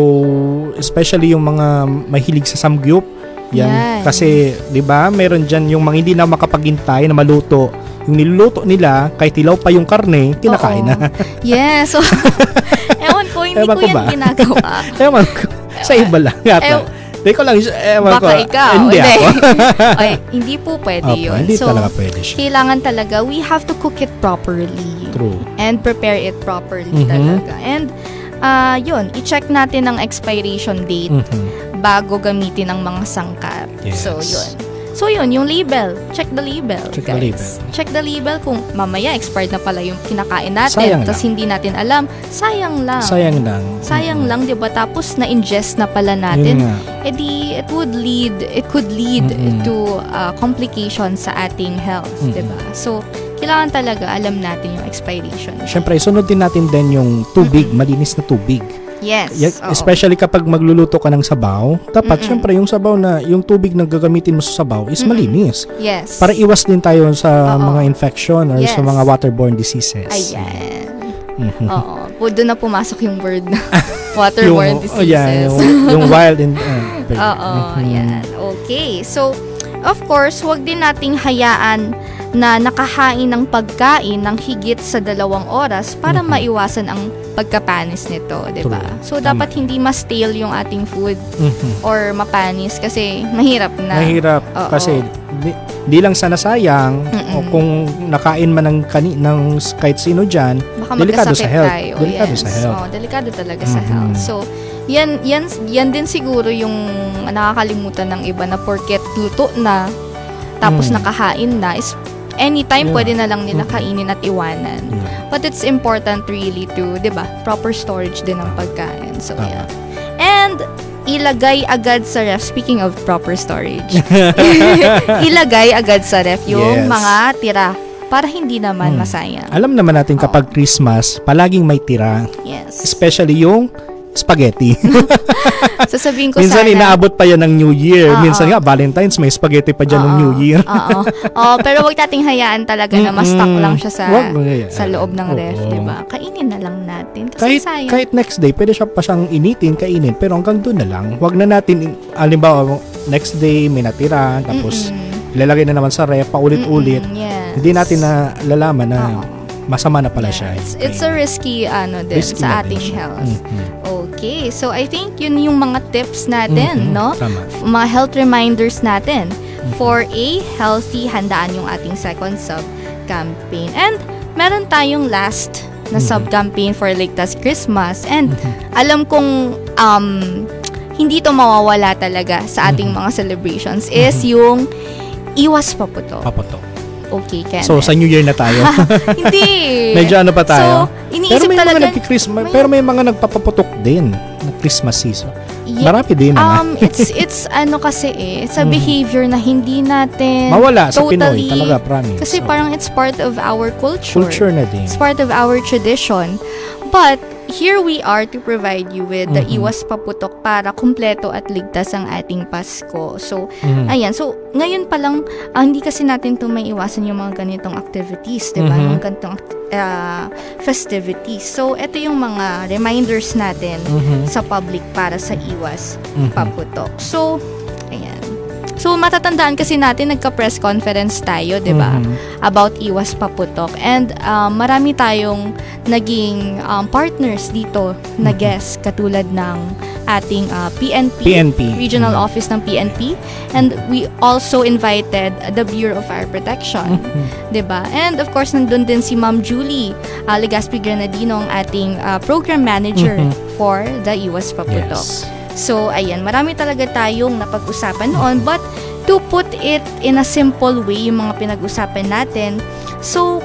especially yung mga mahilig sa samgyup, yan. Kasi, 'di ba, meron diyan yung mga hindi na makapaghintay na maluto. Yung niluluto nila, kahit ilaw pa yung karne, kinakain na. Yes. So, ewan ko, hindi ko yan ginagawa. Ewan ko. Sa iba lang. Hindi ko lang, ewan ko. Baka ikaw. Hindi ako. Hindi po pwede yun. Hindi talaga pwede siya. Kailangan talaga, we have to cook it properly. True. And prepare it properly talaga. And, i-check natin ang expiration date bago gamitin ang mga sangkap. Yes. So, yun, yung label. Check the label, guys. Check the label kung mamaya expired na pala yung kinakain natin. Tapos hindi natin alam. Sayang lang. Sayang lang, di ba? Tapos na-ingest na pala natin. Edi, it could lead to complications sa ating health, di ba? So, kailangan talaga alam natin yung expiration. Siyempre, sunod din natin yung tubig, malinis na tubig. Yes. Especially kapag magluluto ka ng sabaw, dapat syempre yung sabaw na yung tubig na gagamitin mo sa sabaw is malinis. Yes. Para iwas din tayo sa mga infection or sa mga waterborne diseases. Ayan. Oo. Doon na pumasok yung word na waterborne diseases. Yung wild and yan. Okay. So, of course, wag din nating hayaan na nakahain ng pagkain ng higit sa 2 oras para maiwasan ang pagkapanis nito, di ba? True. So, dapat hindi ma-stale yung ating food or mapanis kasi mahirap na. Mahirap Oo. kasi di lang sana sayang o kung nakain man ng kahit sino dyan, Baka delikado sa magkasakit health. tayo. Delikado Yes. sa health. Delikado talaga sa health. So, yan din siguro yung nakakalimutan ng iba na porket luto na tapos nakahain na is anytime pwede na lang nila kainin at iwanan. But it's important really to, 'di ba? Proper storage din ng pagkain. So, yeah. And ilagay agad sa ref. Speaking of proper storage. Ilagay agad sa ref yung mga tira para hindi naman masayang. Alam naman natin kapag Christmas, palaging may tira. Yes. Especially yung spaghetti. Sasabihin ko Minsan sana. inaabot pa yan ng New Year. Minsan nga, Valentine's, may spaghetti pa dyan ng New Year. Pero wag nating hayaan talaga na ma-stock lang siya sa loob ng ref, Oo. diba? Kainin na lang natin. Kasi sayang. Kahit next day, pwede siya pa siyang initin, kainin. Pero hanggang doon na lang. Wag na natin, alimbawa, next day, may natira. Tapos, ilalagay na naman sa ref, paulit-ulit. Yes. Hindi natin na lalaman na masama na pala siya. It's a risky din sa ating health. Okay, so I think yun yung mga tips natin, no? Tama. Mga health reminders natin for a healthy handaan yung ating second sub-campaign. And meron tayong last na sub-campaign for Ligtas Christmas. And alam kong hindi to mawawala talaga sa ating mga celebrations is yung iwas paputok. Okay, Kenneth. So, sa New Year na tayo. Hindi. Medyo ano pa tayo. So, iniisip pero may talaga. Pero may mga nagpapaputok din na Christmas season. Marami din naman. It's ano kasi sa behavior na hindi natin mawala sa totally, Pinoy talaga, promise. Kasi parang it's part of our culture. Culture na din. It's part of our tradition. But, here we are to provide you with the iwas paputok para kumpleto at ligtas ang ating Pasko. So, ayan. So, ngayon pa lang, hindi kasi natin to may iwasan yung mga ganitong activities, diba? Yung ganitong festivities. So, ito yung mga reminders natin sa public para sa iwas paputok. So, ayan. So, matatandaan kasi natin, nagka-press conference tayo, di ba? About iwas paputok. And marami tayong naging partners dito na guests, katulad ng ating PNP, Regional Office ng PNP. And we also invited the Bureau of Fire Protection, di ba? And of course, nandun din si Ma'am Julie Legazpi Granadino, ang ating Program Manager for the iwas paputok. Yes. So, ayan, marami talaga tayong napag-usapan noon. But, to put it in a simple way, yung mga pinag-usapan natin, so,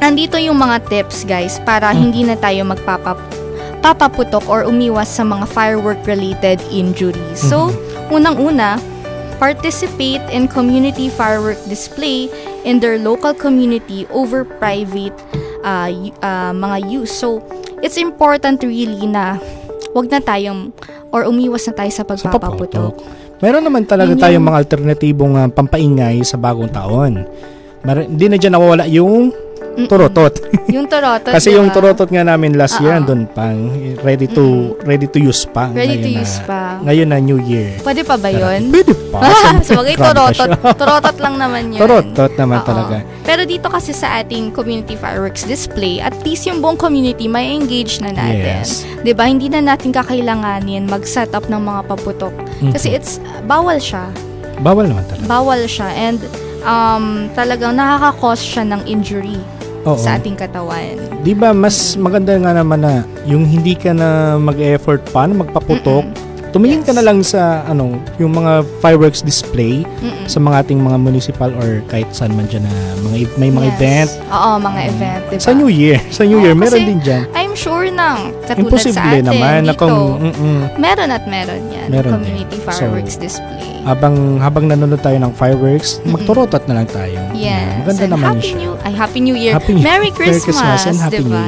nandito yung mga tips, guys, para hindi na tayo magpapaputok or umiwas sa mga firework-related injuries. So, unang-una, participate in community firework display in their local community over private mga use. So, it's important really na wag na tayong or umiwas na tayo sa pagpapaputok. Meron naman talaga tayong mga alternatibong pampaingay sa bagong taon. Hindi na dyan nawawala yung turotot. Yung turotot. Kasi yung turotot nga namin last year, andun pang ready to use pa. Ready to use pa. Ngayon na New Year. Pwede pa ba yun? Pwede pa. So, bagay turotot. Turotot lang naman yun. Turotot naman talaga. Pero dito kasi sa ating community fireworks display, at least yung buong community may engage na natin. Yes. Diba? Hindi na natin kakailanganin mag-set up ng mga paputok. Kasi bawal siya. Bawal naman talaga. Bawal siya. And talagang nakaka-cause siya ng injury sa ating katawan. Di ba mas maganda nga naman na yung hindi ka na mag-effort pa na magpaputok, tumingin ka na lang sa yung mga fireworks display sa mga ating mga municipal or kahit saan man dyan na may mga event. Oo, mga event. Diba? Sa New Year. Sa New Year, meron din dyan. I'm sure na katulad imposible sa atin naman, dito, meron meron yan. Meron community din. fireworks So, display. Habang nanonood tayo ng fireworks, magturotot na lang tayo. Yes. Maganda and naman Happy siya. Happy New Year. Happy New- Merry Christmas, and Happy diba?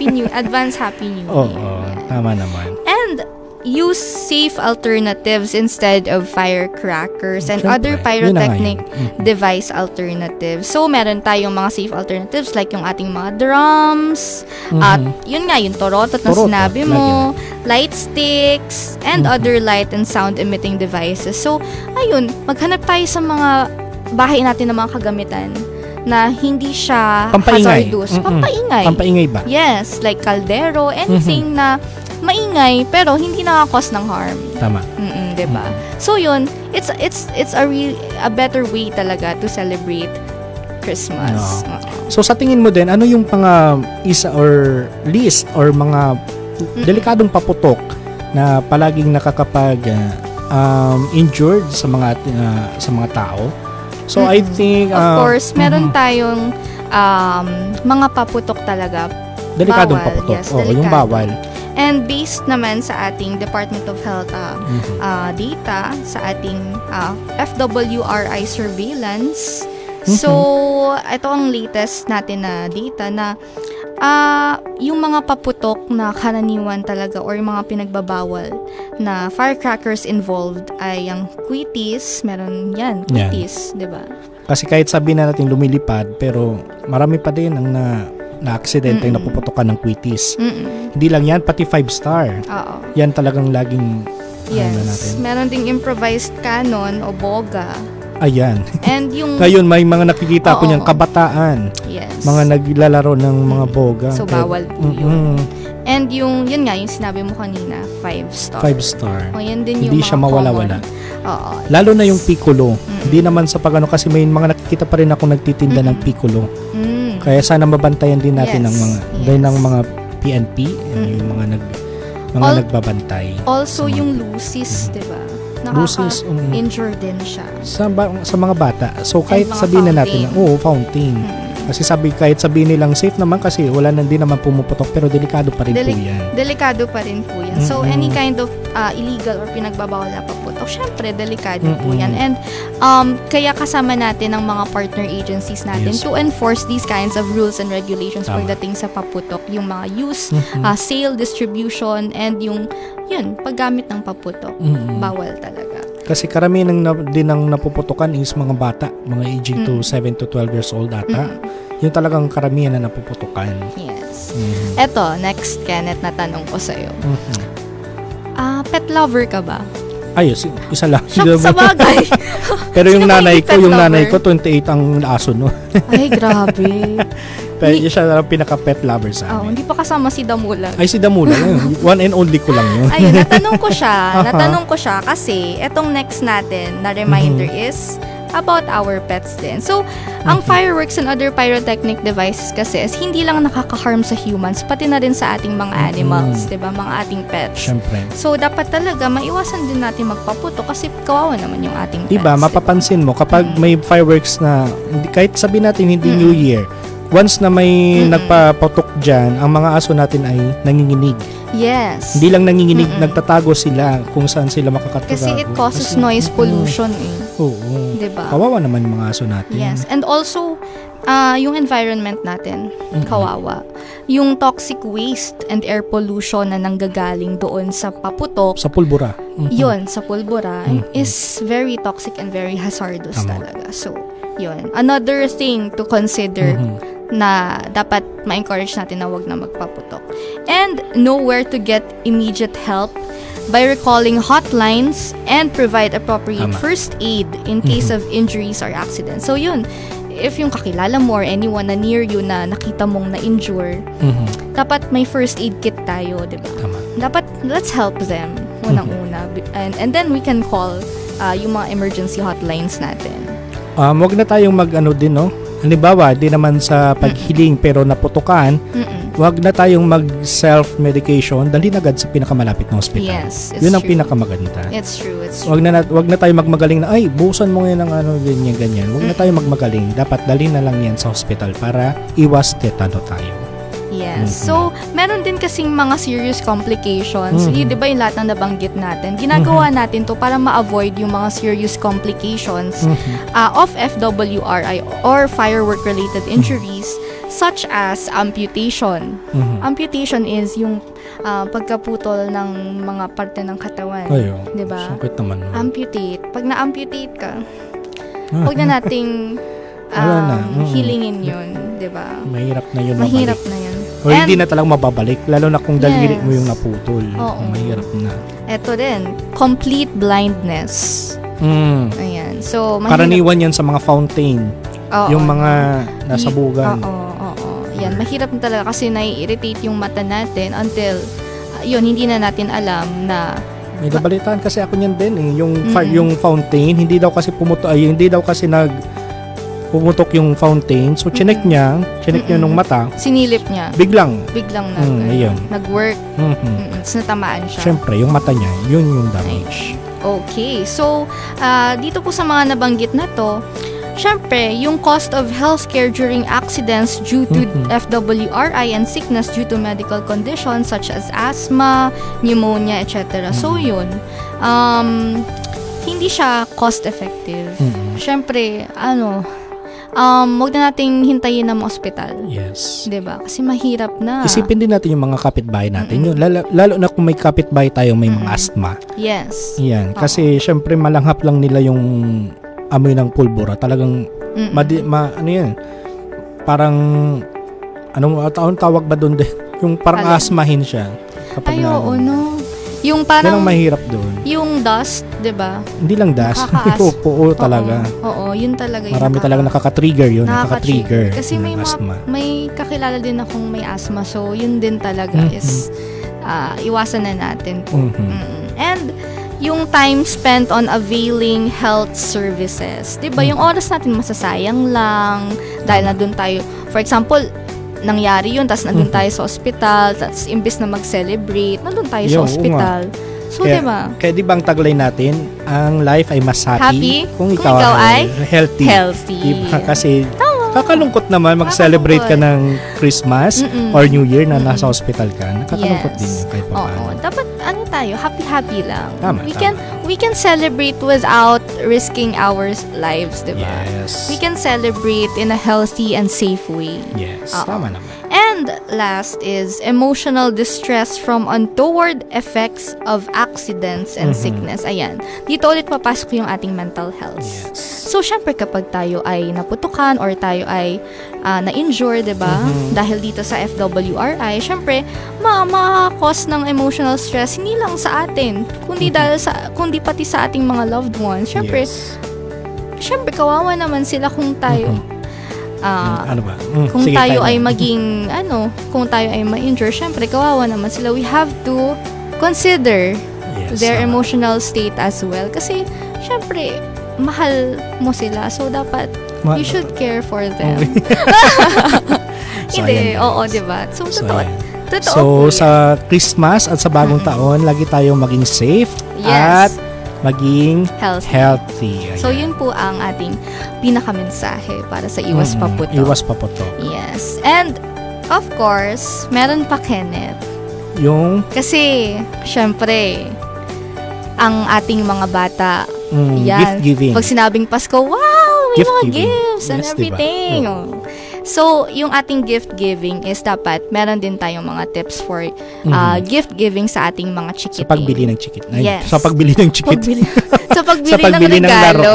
New Year. And advance Happy New Oo, Year. tama naman. And use safe alternatives instead of firecrackers and Siyempre, other pyrotechnic yun na nga yun. device alternatives. So, meron tayong mga safe alternatives like yung ating mga drums, at yun nga, yung turotot na Turotot, sinabi mo, light sticks, and other light and sound emitting devices. So, ayun, maghanap tayo sa mga bahay natin ng mga kagamitan na hindi siya Pampaingay. hazardous. Pampaingay. Pampaingay ba? Yes, like kaldero, anything na maingay pero hindi nakakos ng harm. Tama. Diba? So yun, it's a better way talaga to celebrate Christmas. So sa tingin mo din, ano yung isa or list or mga delikadong paputok na palaging nakakapag injured sa mga tao? So I think of course, meron tayong mga paputok talaga. Delikadong bawal. paputok. Yes, Oo, yung bawal. And based naman sa ating Department of Health data, sa ating FWRI surveillance, so ito ang latest natin na data na yung mga paputok na karaniwan talaga or yung mga pinagbabawal na firecrackers involved ay ang quitis, meron yan, quitis, di ba? Kasi kahit sabihin na natin lumilipad, pero marami pa din ang na-aksidente yung napuputokan ng quitis. Hindi lang yan, pati 5-star. Oo. Yan talagang laging natin. Meron ding improvised cannon o boga. Ayan. And yung ngayon may mga nakikita ko niyang kabataan. Yes. Mga naglalaro ng mga boga. So bawal po yun. And yun nga, yung sinabi mo kanina, 5-star. 5-star. O yan din Hindi yung siya mga mawala-wala. Oo. Lalo na yung piccolo. Hindi naman sa kasi may mga nakikita pa rin ako nagtitinda ng piccolo. Kaya sana mabantayan din natin ng mga PNP, yung mga nagbabantay. Also yung lucis, 'di ba? Nakaka-injure din siya. Sa mga bata. So kahit sabihin na natin na fountain. Kasi kahit sabihin nilang safe naman kasi wala din naman pumuputok pero delikado pa rin po yan. Delikado pa rin po yan. So any kind of illegal or pinagbabawal na paputok, syempre delikado po yan. And kaya kasama natin ang mga partner agencies natin to enforce these kinds of rules and regulations pagdating sa paputok. Yung mga use, sale, distribution, and yung paggamit ng paputok. Bawal talaga. Kasi karamihan din ng napuputukan is mga bata, mga aging to 7 to 12 years old ata. Yung talagang karamihan na napuputukan. Yes. Eto, next Kenneth na tanong ko sa'yo. Pet lover ka ba? Ayos, isa lang. Sa bagay. Pero yung nanay ko 28 ang aso no. Ay, grabe. Pero siya na pinaka-pet lover sa amin. Hindi pa kasama si Damulang. Ay, si Damulang. One and only ko lang yun. Ayun, natanong ko siya kasi etong next natin na reminder is about our pets din. So, ang fireworks and other pyrotechnic devices kasi is hindi lang nakaka-harm sa humans, pati na rin sa ating mga animals, 'di ba? Mga ating pets. Syempre. So, dapat talaga maiwasan din natin magpaputok kasi kawawa naman yung ating pets. Diba, mapapansin mo kapag may fireworks na kahit sabihin natin hindi New Year, once na may nagpaputok dyan, ang mga aso natin ay nanginginig. Yes. Hindi lang nanginginig, nagtatago sila kung saan sila makakatago. Kasi it causes noise pollution Oo. Diba? Kawawa naman yung mga aso natin. Yes. And also, yung environment natin, kawawa. Yung toxic waste and air pollution na nanggagaling doon sa paputok. Sa pulbura. Yun, sa pulbura, is very toxic and very hazardous talaga. So, yun. Another thing to consider na dapat ma-encourage natin na wag na magpaputok. And know where to get immediate help by recalling hotlines and provide appropriate first aid in case of injuries or accidents. So yun, if yung kakilala mo or anyone na near you na nakita mong na-injure, dapat may first aid kit tayo, di ba? Dapat, let's help them, unang-una. And then we can call yung mga emergency hotlines natin. Wag na tayong din, no? Halimbawa, di naman sa paghiling pero naputukan, wag na tayong mag-self-medication, dalhin agad sa pinakamalapit na hospital. Yes, yun ang pinakamaganda. It's true. Wag na tayong magmagaling na, ay, busan mo yan ng ganyan. Wag na tayong magmagaling. Dapat dalhin na lang yan sa hospital para iwas tetano tayo. Yes. So, meron din kasing mga serious complications. Di ba yung lahat ng nabanggit natin? Ginagawa natin to para ma-avoid yung mga serious complications of FWRI or firework-related injuries such as amputation. Amputation is yung pagkaputol ng mga parte ng katawan. Di ba? Sakit naman. Amputate. Pag na-amputate ka, huwag na nating hilingin yun. Di ba? Mahirap na yun. Mahirap na yun. O hindi na talagang mababalik, lalo na kung daliri mo yung naputol. Mahirap na. Ito din, complete blindness. Ayan. So, karaniwan yan sa mga fountain. Oo, yung mga nasabugan. Oo. Yan, mahirap na talaga kasi nai-irritate yung mata natin until, yun, hindi na natin alam na May nabalitaan kasi ako niyan din eh. Yung fountain, hindi daw kasi pumutok yung fountain. So, chinek niya nung mata. Sinilip niya. Biglang ayun. Nag-work. Tapos natamaan siya. Siyempre, yung mata niya, yun yung damage. Okay. So, dito po sa mga nabanggit na to, siyempre, yung cost of healthcare during accidents due to FWRI and sickness due to medical conditions such as asthma, pneumonia, etc. So, yun. Hindi siya cost-effective. Siyempre, huwag na nating hintayin ng ospital. Yes. 'Di ba? Kasi mahirap na. Isipin din natin yung mga kapitbahay natin. Yun, lalo na kung may kapitbahay tayo may mga asthma. Yes. Yan. Kasi syempre malanghap lang nila yung amoy ng pulbura. Talagang ano yan? Parang anong tawag ba doon din? Yung parang asthmahin siya. Kapag oo, no. Yung parang yan ang mahirap doon. Yung dust, 'di ba? Hindi lang dust. Oo, talaga. Oo, yun talaga yun. Marami talaga nakaka-trigger yun. Nakaka-trigger. Kasi may kakilala din akong may asthma. So, yun din talaga is iwasan na natin po. And yung time spent on availing health services. 'Di ba? Yung oras natin masasayang lang dahil na doon tayo. For example, nangyari yun, tapos nandun tayo sa ospital, tapos imbis na mag-celebrate, nandun tayo sa ospital. So, diba? Kaya di ba ang taglay natin, ang life ay mas happy kung ikaw ay healthy. Diba? Kasi kakalungkot naman mag-celebrate ka ng Christmas or New Year na nasa hospital ka. Nakakalungkot din yun kahit pa paano. Dapat tayo, happy-happy lang. Tama. We can celebrate without risking our lives, diba? Yes. We can celebrate in a healthy and safe way. Yes, tama naman. And last is emotional distress from untoward effects of accidents and sickness. Ayan. Dito ulit papasok yung ating mental health. Yes. So, syempre kapag tayo ay naputukan or tayo ay na-injure, diba? Dahil dito sa FWRI, syempre, ma-cause ng emotional stress hindi lang sa atin, kundi pati sa ating mga loved ones. Syempre, syempre kawawa naman sila kung tayo kung tayo ay maging kung tayo ay ma-injure, syempre kawawa naman sila. We have to consider their emotional state as well kasi syempre mahal mo sila, so dapat you should care for them. Hindi, diba? So, totoo. So, sa Christmas at sa bagong taon, lagi tayong maging safe at maging healthy. So, yun po ang ating pinakamensahe para sa Iwas Paputok. Iwas Paputok. Yes. And, of course, meron pa, Kenneth. Kasi, syempre, ang ating mga bata, gift giving. Pag sinabing Pasko, wow, may mga gifts and everything. Diba? So, yung ating gift giving is dapat meron din tayong mga tips for gift giving sa ating mga chikiting. Sa pagbili ng chikit. Yes. Sa pagbili ng chikit. Sa pagbili ng regalo.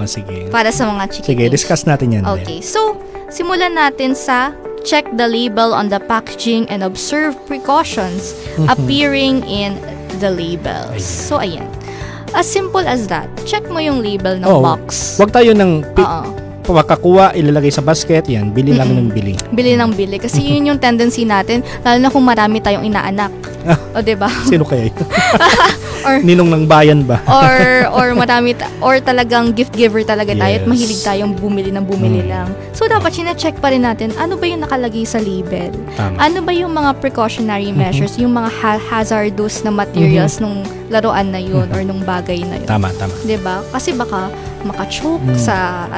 Sige. Para sa mga chikiting. Sige, discuss natin yan. Okay. So, simulan natin sa check the label on the packaging and observe precautions appearing in the labels. So, ayan. As simple as that. Check mo yung label ng box. Huwag tayo ng pagkakuha, ilalagay sa basket, yan, bili lang ng bili. Bili ng bili. Kasi yun yung tendency natin, lalo na kung marami tayong inaanak. O, diba? Sino kaya yun? Ninong ng bayan ba? or marami, or talagang gift giver talaga tayo at mahilig tayong bumili ng bumili lang. So, dapat sina-check pa rin natin, ano ba yung nakalagay sa label? Tama. Ano ba yung mga precautionary measures, yung mga hazardous na materials nung laruan na yun or nung bagay na yun. Tama. Diba? Kasi baka makachoke sa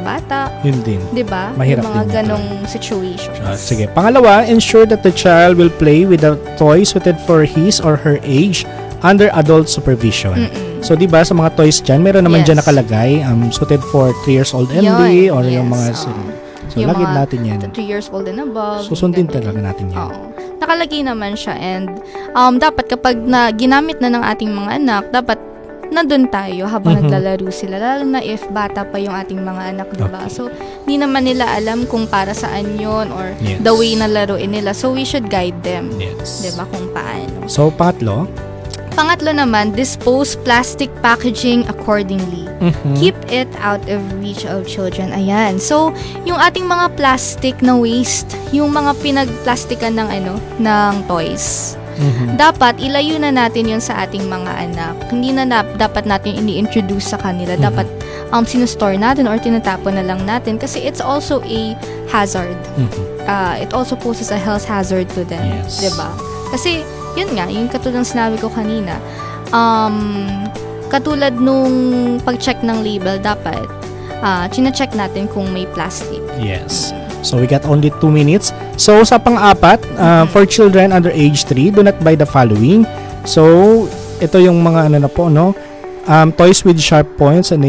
bata. Yun din. Diba? Mahirap yung mga din ganong situations. Sige. Pangalawa, ensure that the child will play with a toy suited for his or her age under adult supervision. So, diba, sa mga toys dyan, meron naman dyan nakalagay, suited for 3 years old only, or yung mga so, lagyan natin yan. 3 years old and above. Susundin talaga natin yan. Nakalagay naman siya, and dapat kapag ginamit na ng ating mga anak, dapat nandun tayo habang naglalaro sila, lalo na if bata pa yung ating mga anak, diba? So, hindi naman nila alam kung para saan yun or the way na laruin nila. So, we should guide them, diba, kung paano. So, pangatlo, Pangatlo naman, dispose plastic packaging accordingly. Keep it out of reach of children. Ayan. So, yung ating mga plastic na waste, yung mga pinagplastikan ng toys, dapat ilayo na natin yun sa ating mga anak. Hindi na dapat natin ini-introduce sa kanila. Dapat sinustore natin or tinatapon na lang natin kasi it's also a hazard. It also poses a health hazard to them. Yes. Diba? Kasi, yun nga, yung katulad ng sinabi ko kanina, katulad nung pag-check ng label, dapat chine-check natin kung may plastic. Yes. So we got only 2 minutes. So sa pang-apat, for children under age 3, do not buy the following. So ito yung mga toys with sharp points and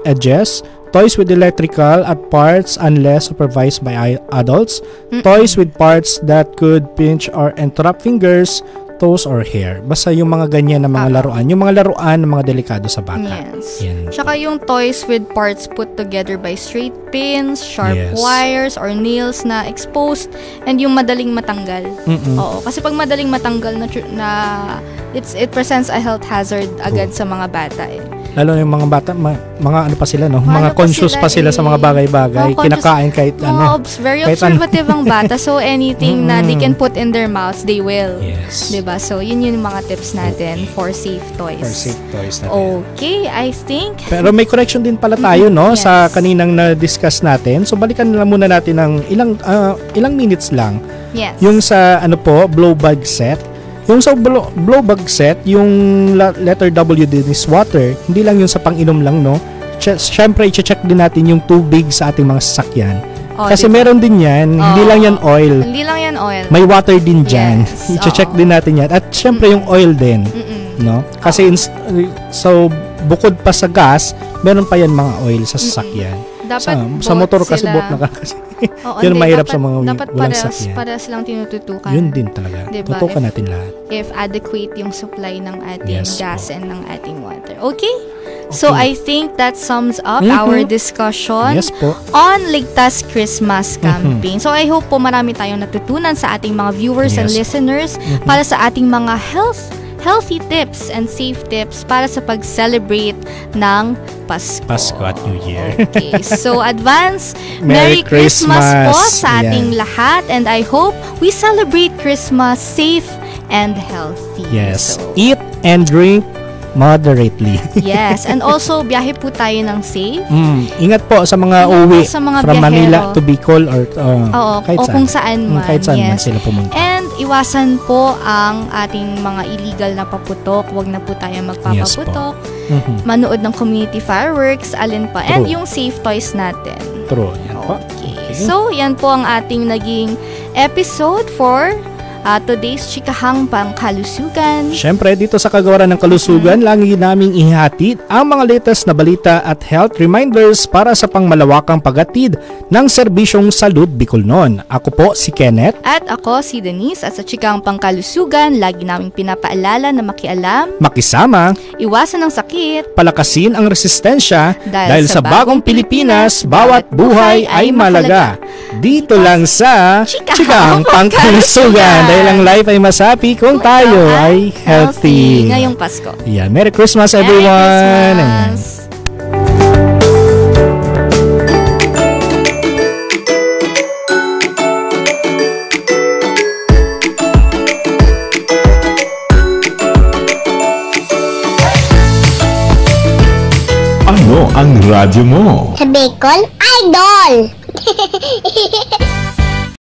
edges, toys with electrical at parts unless supervised by adults, toys with parts that could pinch or interrupt fingers, toes, or hair. Basta yung mga ganyan na mga laruan. Yung mga laruan na mga delikado sa bata. Yes. Yan. Tsaka yung toys with parts put together by straight pins, sharp wires, or nails na exposed, and yung madaling matanggal. Oo. Kasi pag madaling matanggal it presents a health hazard agad sa mga bata eh. Lalo yung mga bata, mga ano pa sila, no? Mga conscious pa sila sa mga bagay-bagay. Kinakain kahit very observative ang bata. So, anything na they can put in their mouths, they will. Yes. Diba? So, yun yung mga tips natin for safe toys. For safe toys natin. Okay, I think. Pero may correction din pala tayo, no? Sa kaninang na-discuss natin. So, balikan na muna natin ng ilang minutes lang. Yes. Yung sa, blow bag set. Yung sa blow bag set, yung letter W din is water. Hindi lang yung sa pang-inom lang, no? Siyempre, i-check din natin yung tubig sa ating mga sasakyan. Kasi meron din yan, hindi lang yan oil. Hindi lang yan oil. May water din dyan. Yes. I-check din natin yan. At siyempre, yung oil din. No? Kasi so, bukod pa sa gas, meron pa yan mga oil sa sasakyan. Dapat sa motor kasi bot na kasi. Yun mahirap sa mga walang sakyan. Dapat silang tinututukan. Yun din talaga. Diba? Tutukan natin lahat. If adequate yung supply ng ating gas and ng ating water. Okay? So, I think that sums up our discussion on Ligtas Christmas campaign. So, I hope po marami tayong natutunan sa ating mga viewers and listeners para sa ating mga healthy tips and safe tips para sa pag-celebrate ng Pasko at New Year. Okay. So, advance Merry Christmas po sa ating lahat, and I hope we celebrate Christmas safe and healthy. Yes. So, eat and drink moderately. Yes. And also, biyahe po tayo ng safe. Ingat po sa mga uwi from Manila to Bicol or kahit saan. Kung saan man. Kahit saan man sila pumunta. And iwasan po ang ating mga illegal na paputok. Huwag na po tayo magpapaputok. Manood ng community fireworks, alin pa. And yung safe toys natin. True. Yan po. Okay. So, yan po ang ating naging episode for today's Chikahang Pangkalusugan. Siyempre, dito sa Kagawaran ng Kalusugan, lagi naming ihatid ang mga latest na balita at health reminders para sa pangmalawakang paghatid ng serbisyong salud Bicolnon. Ako po si Kenneth. At ako si Denise. At sa Chikahang Pangkalusugan, lagi naming pinapaalala na makialam, makisama, iwasan ng sakit, palakasin ang resistensya dahil sa bagong Pilipinas, bawat buhay ay malaga. Dito lang sa Chikahang Pangkalusugan. Dahil ang life ay masapi kung tayo ay healthy. Ngayong Pasko. Yeah, Merry Christmas everyone. Merry Christmas. Ano ang radyo mo? Sa Bicol Idol!